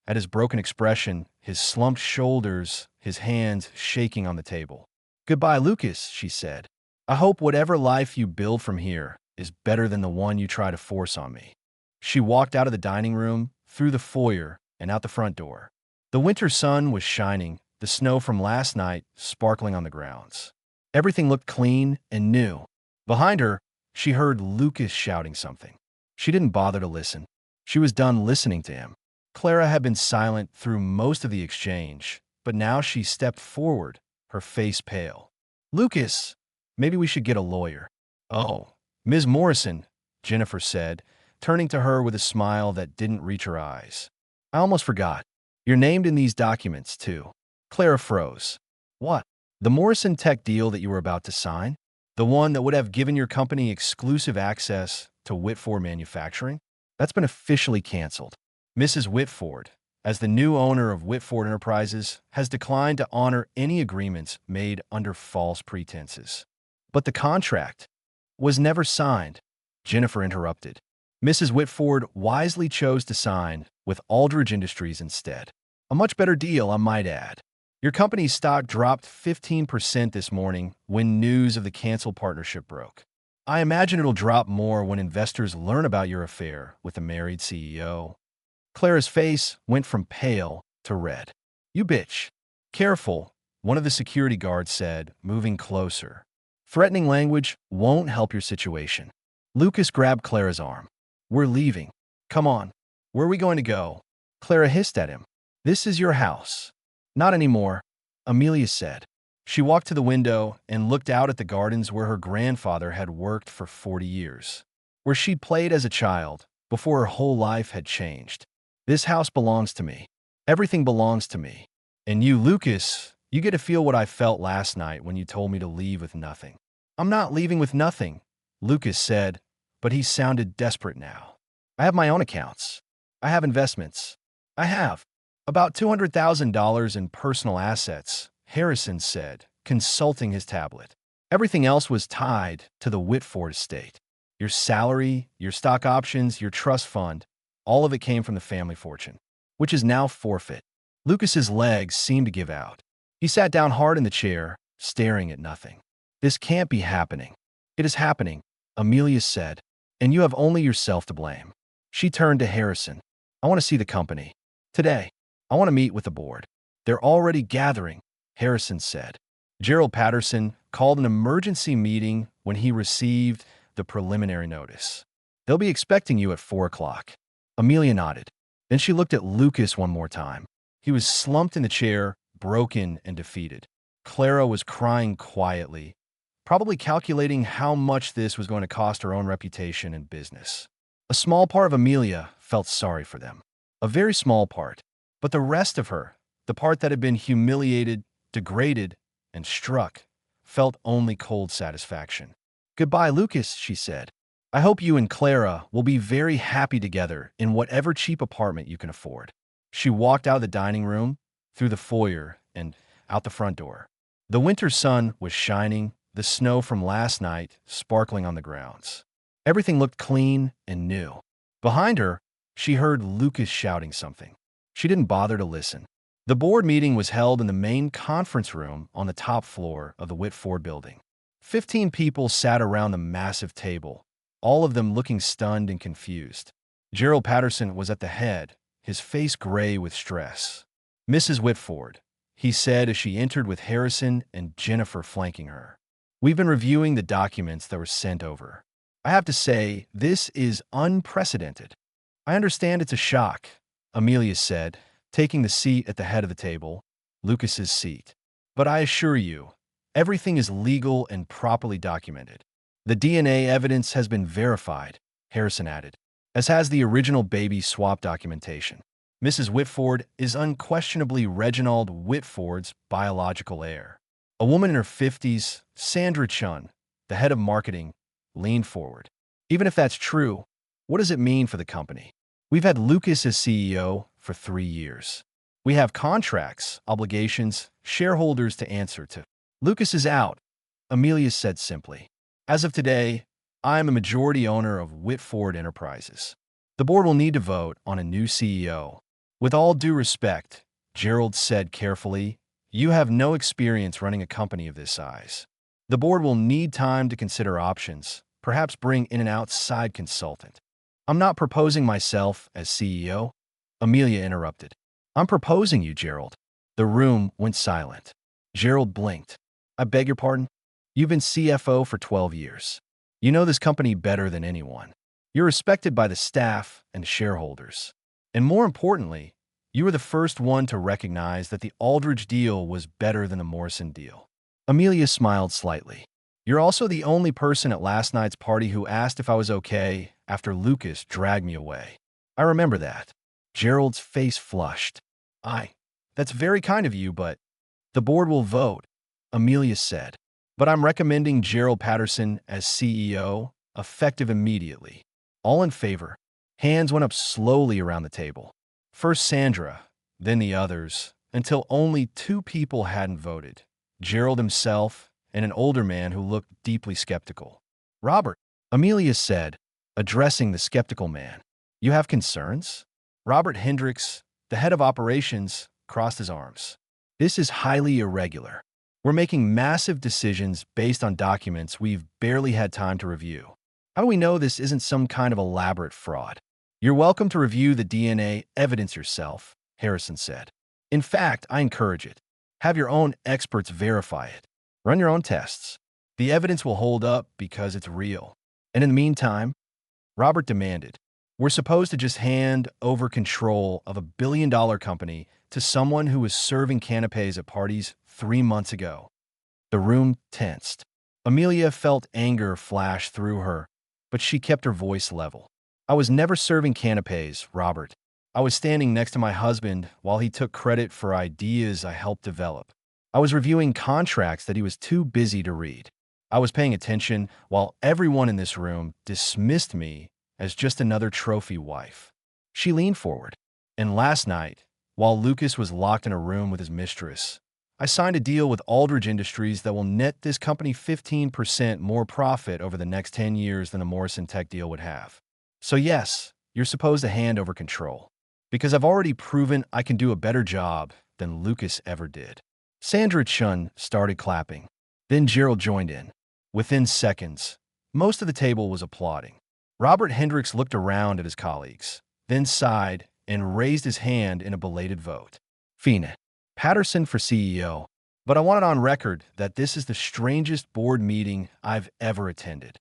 at his broken expression, his slumped shoulders, his hands shaking on the table. Goodbye, Lucas, she said. I hope whatever life you build from here is better than the one you try to force on me. She walked out of the dining room, through the foyer, and out the front door. The winter sun was shining, the snow from last night sparkling on the grounds. Everything looked clean and new. Behind her, she heard Lucas shouting something. She didn't bother to listen. She was done listening to him. Clara had been silent through most of the exchange, but now she stepped forward, her face pale. Lucas, maybe we should get a lawyer. Oh, Ms. Morrison, Jennifer said, turning to her with a smile that didn't reach her eyes. I almost forgot. You're named in these documents, too. Clara froze. What? The Morrison Tech deal that you were about to sign? The one that would have given your company exclusive access to Whitford Manufacturing? That's been officially canceled. Mrs. Whitford, as the new owner of Whitford Enterprises, has declined to honor any agreements made under false pretenses. But the contract was never signed, Jennifer interrupted. Mrs. Whitford wisely chose to sign with Aldridge Industries instead. A much better deal, I might add. Your company's stock dropped 15% this morning when news of the canceled partnership broke. I imagine it'll drop more when investors learn about your affair with the married CEO. Clara's face went from pale to red. You bitch. Careful, one of the security guards said, moving closer. Threatening language won't help your situation. Lucas grabbed Clara's arm. We're leaving. Come on. Where are we going to go? Clara hissed at him. This is your house. Not anymore, Amelia said. She walked to the window and looked out at the gardens where her grandfather had worked for 40 years, where she'd played as a child before her whole life had changed. This house belongs to me. Everything belongs to me. And you, Lucas, you get to feel what I felt last night when you told me to leave with nothing. I'm not leaving with nothing, Lucas said, but he sounded desperate now. I have my own accounts. I have investments. I have about $200,000 in personal assets, Harrison said, consulting his tablet. Everything else was tied to the Whitford estate. Your salary, your stock options, your trust fund, all of it came from the family fortune, which is now forfeit. Lucas's legs seemed to give out. He sat down hard in the chair, staring at nothing. This can't be happening. It is happening, Amelia said, and you have only yourself to blame. She turned to Harrison. I want to see the company. Today. I want to meet with the board. They're already gathering, Harrison said. Gerald Patterson called an emergency meeting when he received the preliminary notice. They'll be expecting you at 4 o'clock. Amelia nodded. Then she looked at Lucas one more time. He was slumped in the chair, broken and defeated. Clara was crying quietly, probably calculating how much this was going to cost her own reputation and business. A small part of Amelia felt sorry for them. A very small part. But the rest of her, the part that had been humiliated, degraded, and struck, felt only cold satisfaction. Goodbye, Lucas, she said. I hope you and Clara will be very happy together in whatever cheap apartment you can afford. She walked out of the dining room, through the foyer, and out the front door. The winter sun was shining, the snow from last night sparkling on the grounds. Everything looked clean and new. Behind her, she heard Lucas shouting something. She didn't bother to listen. The board meeting was held in the main conference room on the top floor of the Whitford building. 15 people sat around the massive table, all of them looking stunned and confused. Gerald Patterson was at the head, his face gray with stress. Mrs. Whitford, he said as she entered with Harrison and Jennifer flanking her. We've been reviewing the documents that were sent over. I have to say, this is unprecedented. I understand it's a shock, Amelia said, taking the seat at the head of the table, Lucas's seat. But I assure you, everything is legal and properly documented. The DNA evidence has been verified, Harrison added, as has the original baby swap documentation. Mrs. Whitford is unquestionably Reginald Whitford's biological heir. A woman in her 50s, Sandra Chun, the head of marketing, leaned forward. Even if that's true, what does it mean for the company? We've had Lucas as CEO for 3 years. We have contracts, obligations, shareholders to answer to. Lucas is out, Amelia said simply. As of today, I am a majority owner of Whitford Enterprises. The board will need to vote on a new CEO. With all due respect, Gerald said carefully, you have no experience running a company of this size. The board will need time to consider options, perhaps bring in an outside consultant. I'm not proposing myself as CEO, Amelia interrupted. I'm proposing you, Gerald. The room went silent. Gerald blinked. I beg your pardon? You've been CFO for 12 years. You know this company better than anyone. You're respected by the staff and shareholders. And more importantly, you were the first one to recognize that the Aldridge deal was better than the Morrison deal. Amelia smiled slightly. You're also the only person at last night's party who asked if I was okay after Lucas dragged me away. I remember that. Gerald's face flushed. That's very kind of you, but the board will vote, Amelia said. But I'm recommending Gerald Patterson as CEO, effective immediately. All in favor? Hands went up slowly around the table. First Sandra, then the others, until only two people hadn't voted. Gerald himself and an older man who looked deeply skeptical. Robert, Amelia said, addressing the skeptical man. You have concerns? Robert Hendricks, the head of operations, crossed his arms. This is highly irregular. We're making massive decisions based on documents we've barely had time to review. How do we know this isn't some kind of elaborate fraud? You're welcome to review the DNA evidence yourself, Harrison said. In fact, I encourage it. Have your own experts verify it. Run your own tests. The evidence will hold up because it's real. And in the meantime, Robert demanded, we're supposed to just hand over control of $1 billion company to someone who was serving canapes at parties 3 months ago. The room tensed. Amelia felt anger flash through her, but she kept her voice level. I was never serving canapes, Robert. I was standing next to my husband while he took credit for ideas I helped develop. I was reviewing contracts that he was too busy to read. I was paying attention while everyone in this room dismissed me as just another trophy wife. She leaned forward. And last night, while Lucas was locked in a room with his mistress, I signed a deal with Aldridge Industries that will net this company 15% more profit over the next 10 years than the Morrison Tech deal would have. So yes, you're supposed to hand over control. Because I've already proven I can do a better job than Lucas ever did. Sandra Chun started clapping. Then Gerald joined in. Within seconds, most of the table was applauding. Robert Hendricks looked around at his colleagues, then sighed and raised his hand in a belated vote. Fina, Patterson for CEO. But I want it on record that this is the strangest board meeting I've ever attended.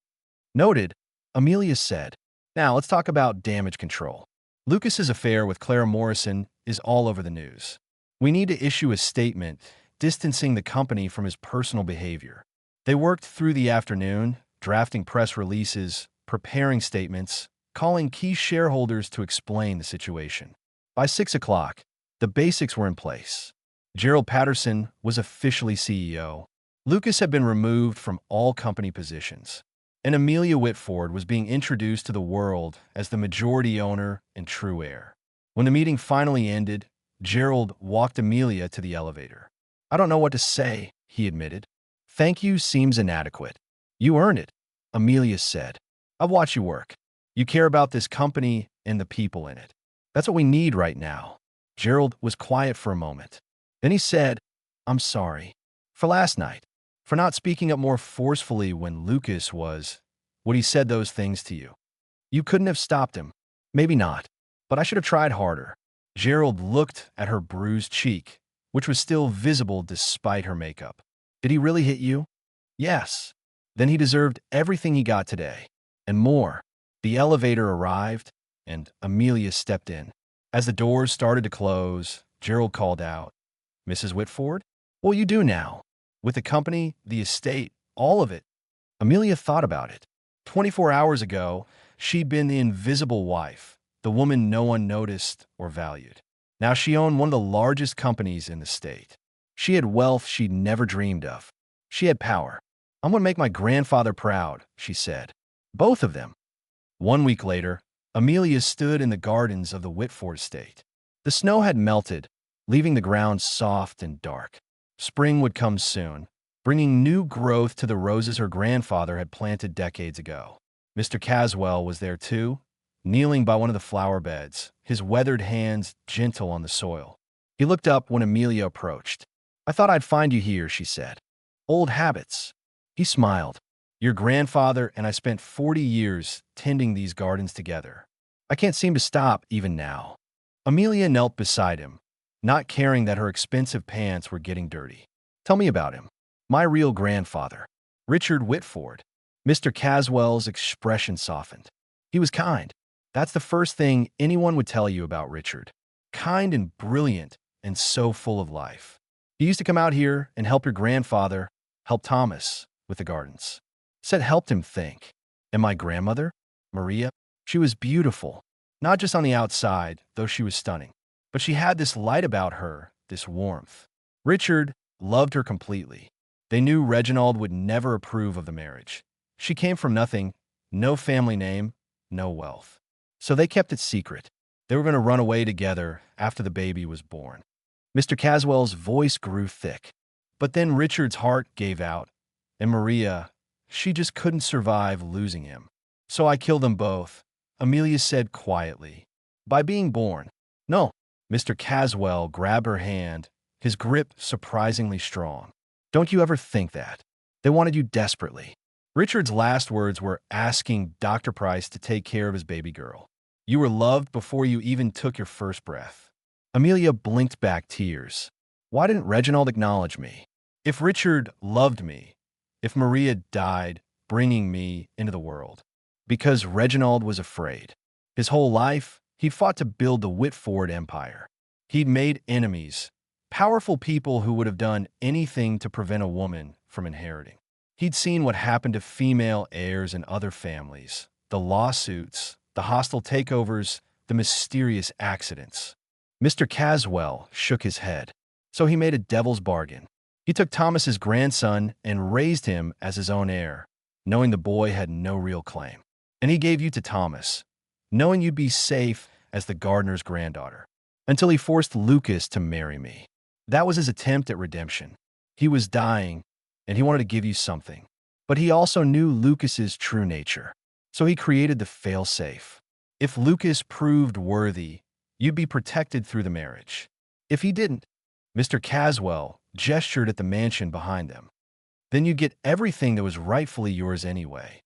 Noted, Amelia said. Now let's talk about damage control. Lucas's affair with Clara Morrison is all over the news. We need to issue a statement distancing the company from his personal behavior. They worked through the afternoon, drafting press releases, preparing statements, calling key shareholders to explain the situation. By 6 o'clock, the basics were in place. Gerald Patterson was officially CEO. Lucas had been removed from all company positions. And Amelia Whitford was being introduced to the world as the majority owner and true heir. When the meeting finally ended, Gerald walked Amelia to the elevator. I don't know what to say, he admitted. Thank you seems inadequate. You earn it, Amelia said. I've watched you work. You care about this company and the people in it. That's what we need right now. Gerald was quiet for a moment. Then he said, I'm sorry. For last night. For not speaking up more forcefully when Lucas would he said those things to you. You couldn't have stopped him. Maybe not. But I should have tried harder. Gerald looked at her bruised cheek, which was still visible despite her makeup. Did he really hit you? Yes. Then he deserved everything he got today. And more. The elevator arrived, and Amelia stepped in. As the doors started to close, Gerald called out, Mrs. Whitford? What will you do now? With the company, the estate, all of it. Amelia thought about it. 24 hours ago, she'd been the invisible wife, the woman no one noticed or valued. Now she owned one of the largest companies in the state. She had wealth she'd never dreamed of. She had power. I'm going to make my grandfather proud, she said. Both of them. 1 week later, Amelia stood in the gardens of the Whitford estate. The snow had melted, leaving the ground soft and dark. Spring would come soon, bringing new growth to the roses her grandfather had planted decades ago. Mr. Caswell was there too, kneeling by one of the flower beds, his weathered hands gentle on the soil. He looked up when Amelia approached. "I thought I'd find you here," she said. "Old habits." He smiled. "Your grandfather and I spent 40 years tending these gardens together. I can't seem to stop even now." Amelia knelt beside him, not caring that her expensive pants were getting dirty. "Tell me about him." "My real grandfather, Richard Whitford." Mr. Caswell's expression softened. "He was kind. That's the first thing anyone would tell you about Richard. Kind and brilliant and so full of life. He used to come out here and help your grandfather, help Thomas with the gardens." Said helped him think. "And my grandmother, Maria, she was beautiful, not just on the outside, though she was stunning, but she had this light about her, this warmth. Richard loved her completely. They knew Reginald would never approve of the marriage. She came from nothing, no family name, no wealth. So they kept it secret. They were going to run away together after the baby was born." Mr. Caswell's voice grew thick. "But then Richard's heart gave out, and Maria, she just couldn't survive losing him. So I killed them both," Amelia said quietly. "By being born." "No." Mr. Caswell grabbed her hand, his grip surprisingly strong. "Don't you ever think that. They wanted you desperately." Richard's last words were asking Dr. Price to take care of his baby girl. "You were loved before you even took your first breath." Amelia blinked back tears. "Why didn't Reginald acknowledge me? If Richard loved me, if Maria died bringing me into the world?" "Because Reginald was afraid. His whole life, he'd fought to build the Whitford empire. He'd made enemies, powerful people who would have done anything to prevent a woman from inheriting. He'd seen what happened to female heirs in other families, the lawsuits, the hostile takeovers, the mysterious accidents." Mr. Caswell shook his head. "So he made a devil's bargain. He took Thomas's grandson and raised him as his own heir, knowing the boy had no real claim. And he gave you to Thomas, knowing you'd be safe as the gardener's granddaughter, until he forced Lucas to marry me. That was his attempt at redemption. He was dying, and he wanted to give you something. But he also knew Lucas's true nature, so he created the fail-safe. If Lucas proved worthy, you'd be protected through the marriage. If he didn't," Mr. Caswell gestured at the mansion behind them, "then you'd get everything that was rightfully yours anyway."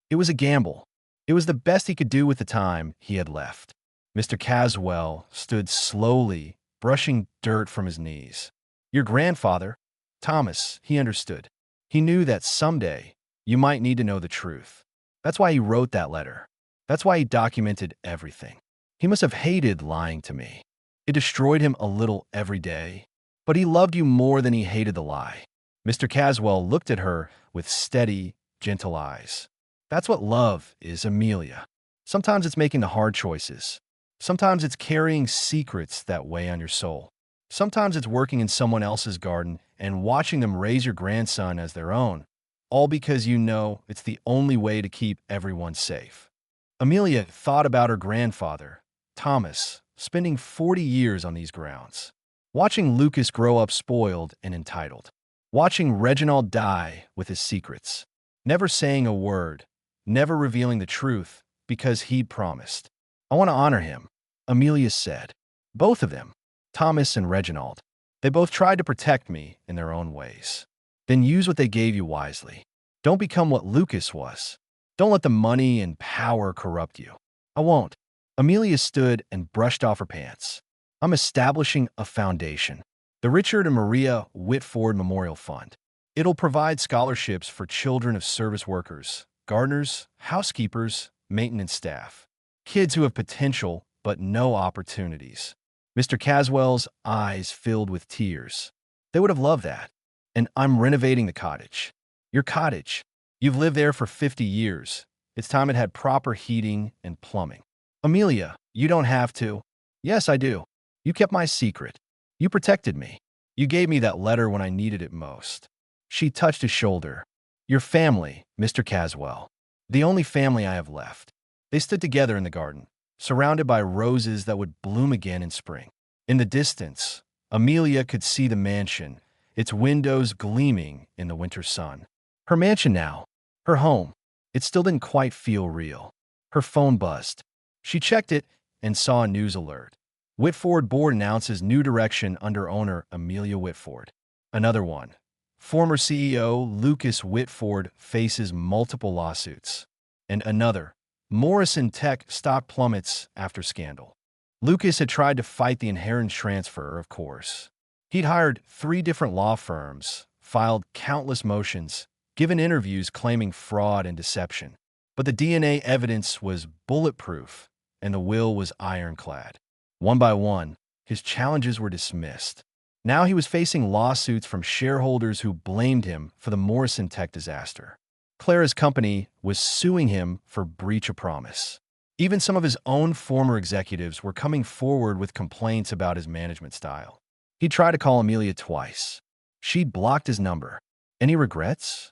It was a gamble. It was the best he could do with the time he had left. Mr. Caswell stood slowly, brushing dirt from his knees. "Your grandfather, Thomas, he understood. He knew that someday you might need to know the truth. That's why he wrote that letter. That's why he documented everything. He must have hated lying to me. It destroyed him a little every day. But he loved you more than he hated the lie." Mr. Caswell looked at her with steady, gentle eyes. "That's what love is, Amelia. Sometimes it's making the hard choices. Sometimes it's carrying secrets that weigh on your soul. Sometimes it's working in someone else's garden and watching them raise your grandson as their own, all because you know it's the only way to keep everyone safe." Amelia thought about her grandfather, Thomas, spending 40 years on these grounds. Watching Lucas grow up spoiled and entitled. Watching Reginald die with his secrets. Never saying a word, never revealing the truth because he'd promised. "I want to honor him," Amelia said. "Both of them, Thomas and Reginald. They both tried to protect me in their own ways. Then use what they gave you wisely. Don't become what Lucas was. Don't let the money and power corrupt you." "I won't." Amelia stood and brushed off her pants. "I'm establishing a foundation. The Richard and Maria Whitford Memorial Fund. It'll provide scholarships for children of service workers, gardeners, housekeepers, maintenance staff. Kids who have potential but no opportunities." Mr. Caswell's eyes filled with tears. "They would have loved that. And I'm renovating the cottage." "Your cottage. You've lived there for 50 years. It's time it had proper heating and plumbing." "Amelia, you don't have to." "Yes, I do. You kept my secret. You protected me. You gave me that letter when I needed it most." She touched his shoulder. "Your family, Mr. Caswell. The only family I have left." They stood together in the garden, surrounded by roses that would bloom again in spring. In the distance, Amelia could see the mansion, its windows gleaming in the winter sun. Her mansion now, her home, it still didn't quite feel real. Her phone buzzed. She checked it and saw a news alert. Whitford Board announces new direction under owner Amelia Whitford. Another one. Former CEO Lucas Whitford faces multiple lawsuits. And another. Morrison Tech stock plummets after scandal. Lucas had tried to fight the inheritance transfer, of course. He'd hired 3 different law firms, filed countless motions, given interviews claiming fraud and deception. But the DNA evidence was bulletproof, and the will was ironclad. One by one, his challenges were dismissed. Now he was facing lawsuits from shareholders who blamed him for the Morrison Tech disaster. Clara's company was suing him for breach of promise. Even some of his own former executives were coming forward with complaints about his management style. He tried to call Amelia twice. She'd blocked his number. Any regrets?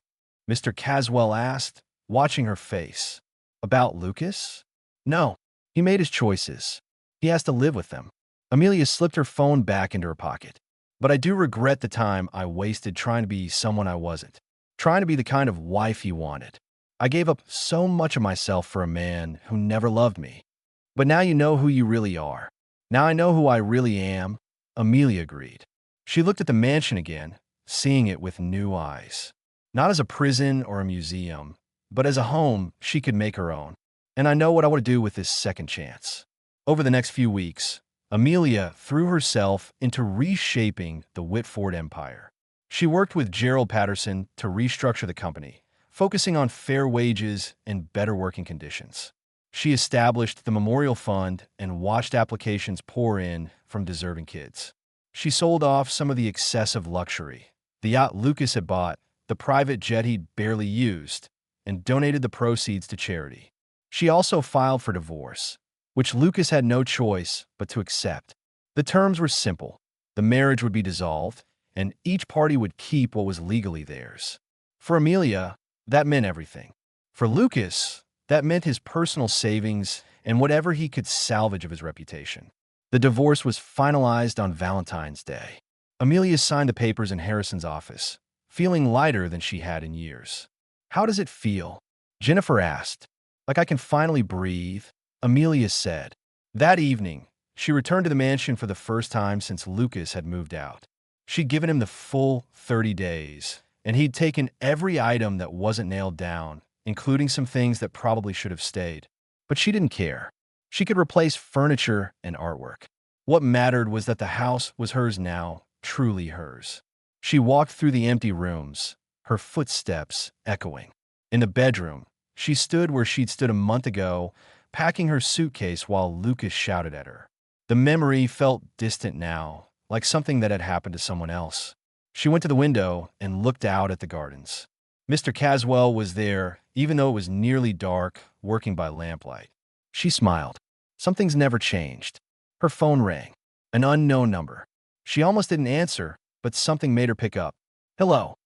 Mr. Caswell asked, watching her face. About Lucas? No. He made his choices. He has to live with them. Amelia slipped her phone back into her pocket. But I do regret the time I wasted trying to be someone I wasn't. Trying to be the kind of wife he wanted. I gave up so much of myself for a man who never loved me. But now you know who you really are. Now I know who I really am, Amelia agreed. She looked at the mansion again, seeing it with new eyes. Not as a prison or a museum, but as a home she could make her own. And I know what I want to do with this second chance. Over the next few weeks, Amelia threw herself into reshaping the Whitford empire. She worked with Gerald Patterson to restructure the company, focusing on fair wages and better working conditions. She established the Memorial Fund and watched applications pour in from deserving kids. She sold off some of the excessive luxury, the yacht Lucas had bought, the private jet he'd barely used, and donated the proceeds to charity. She also filed for divorce, which Lucas had no choice but to accept. The terms were simple. The marriage would be dissolved, and each party would keep what was legally theirs. For Amelia, that meant everything. For Lucas, that meant his personal savings and whatever he could salvage of his reputation. The divorce was finalized on Valentine's Day. Amelia signed the papers in Harrison's office, feeling lighter than she had in years. "How does it feel?" Jennifer asked. "Like I can finally breathe," Amelia said. That evening, she returned to the mansion for the first time since Lucas had moved out. She'd given him the full 30 days, and he'd taken every item that wasn't nailed down, including some things that probably should have stayed. But she didn't care. She could replace furniture and artwork. What mattered was that the house was hers now, truly hers. She walked through the empty rooms, her footsteps echoing. In the bedroom, she stood where she'd stood a month ago, packing her suitcase while Lucas shouted at her. The memory felt distant now, like something that had happened to someone else. She went to the window and looked out at the gardens. Mr. Caswell was there, even though it was nearly dark, working by lamplight. She smiled. Something's never changed. Her phone rang. An unknown number. She almost didn't answer, but something made her pick up. "Hello,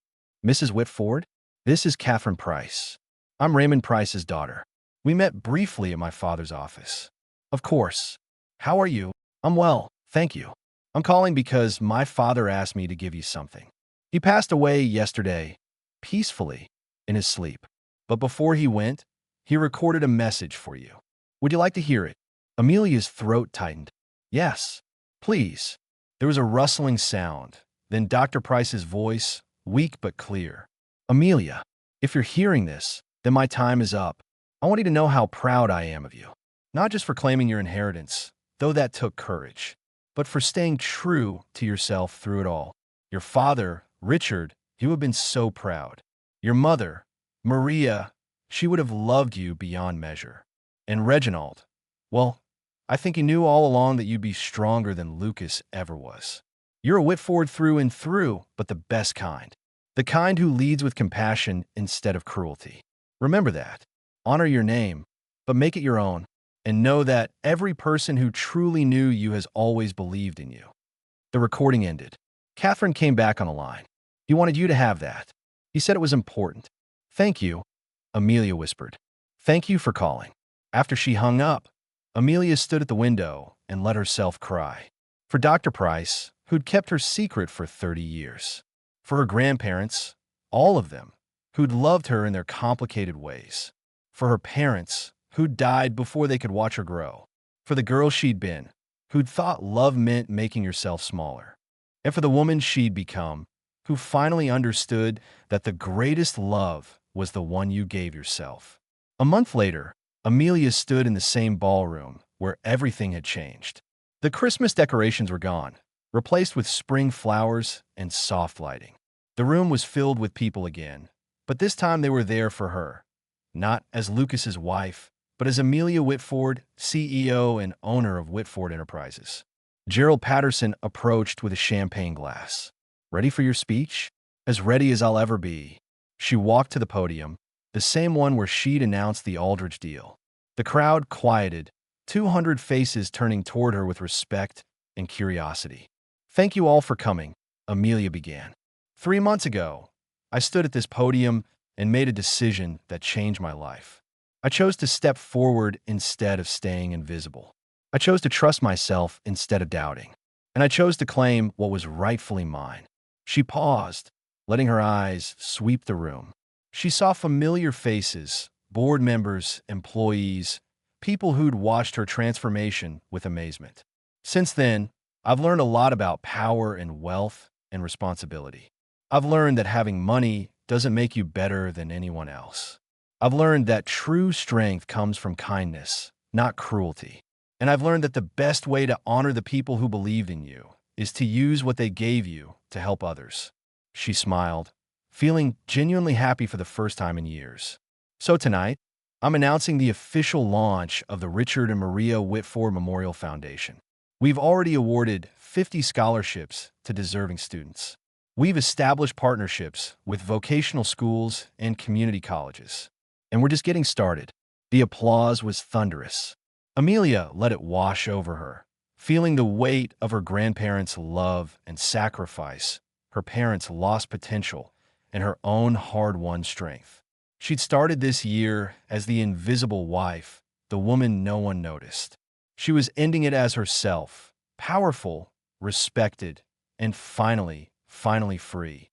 Mrs. Whitford? This is Catherine Price. I'm Raymond Price's daughter. We met briefly at my father's office." "Of course. How are you?" "I'm well, thank you. I'm calling because my father asked me to give you something. He passed away yesterday, peacefully, in his sleep. But before he went, he recorded a message for you. Would you like to hear it?" Amelia's throat tightened. "Yes, please." There was a rustling sound, then Dr. Price's voice, weak but clear. "Amelia, if you're hearing this, then my time is up. I want you to know how proud I am of you. Not just for claiming your inheritance, though that took courage, but for staying true to yourself through it all. Your father, Richard, he would have been so proud. Your mother, Maria, she would have loved you beyond measure. And Reginald, well, I think he knew all along that you'd be stronger than Lucas ever was. You're a Whitford through and through, but the best kind. The kind who leads with compassion instead of cruelty. Remember that. Honor your name, but make it your own. And know that every person who truly knew you has always believed in you." The recording ended. Catherine came back on the line. "He wanted you to have that. He said it was important." "Thank you," Amelia whispered. "Thank you for calling." After she hung up, Amelia stood at the window and let herself cry. For Dr. Price, who'd kept her secret for 30 years. For her grandparents, all of them, who'd loved her in their complicated ways. For her parents, who'd died before they could watch her grow. For the girl she'd been, who'd thought love meant making yourself smaller. And for the woman she'd become, who finally understood that the greatest love was the one you gave yourself. A month later, Amelia stood in the same ballroom where everything had changed. The Christmas decorations were gone, replaced with spring flowers and soft lighting. The room was filled with people again, but this time they were there for her, not as Lucas's wife, but as Amelia Whitford, CEO and owner of Whitford Enterprises. Gerald Patterson approached with a champagne glass. "Ready for your speech?" "As ready as I'll ever be." She walked to the podium, the same one where she'd announced the Aldrich deal. The crowd quieted, 200 faces turning toward her with respect and curiosity. "Thank you all for coming," Amelia began. 3 months ago, I stood at this podium and made a decision that changed my life. I chose to step forward instead of staying invisible. I chose to trust myself instead of doubting. And I chose to claim what was rightfully mine. She paused, letting her eyes sweep the room. She saw familiar faces, board members, employees, people who'd watched her transformation with amazement. Since then, I've learned a lot about power and wealth and responsibility. I've learned that having money doesn't make you better than anyone else. I've learned that true strength comes from kindness, not cruelty. And I've learned that the best way to honor the people who believed in you is to use what they gave you to help others. She smiled, feeling genuinely happy for the first time in years. So tonight, I'm announcing the official launch of the Richard and Maria Whitford Memorial Foundation. We've already awarded 50 scholarships to deserving students. We've established partnerships with vocational schools and community colleges. And we're just getting started. The applause was thunderous. Amelia let it wash over her, feeling the weight of her grandparents' love and sacrifice, her parents' lost potential, and her own hard-won strength. She'd started this year as the invisible wife, the woman no one noticed. She was ending it as herself, powerful, respected, and finally free.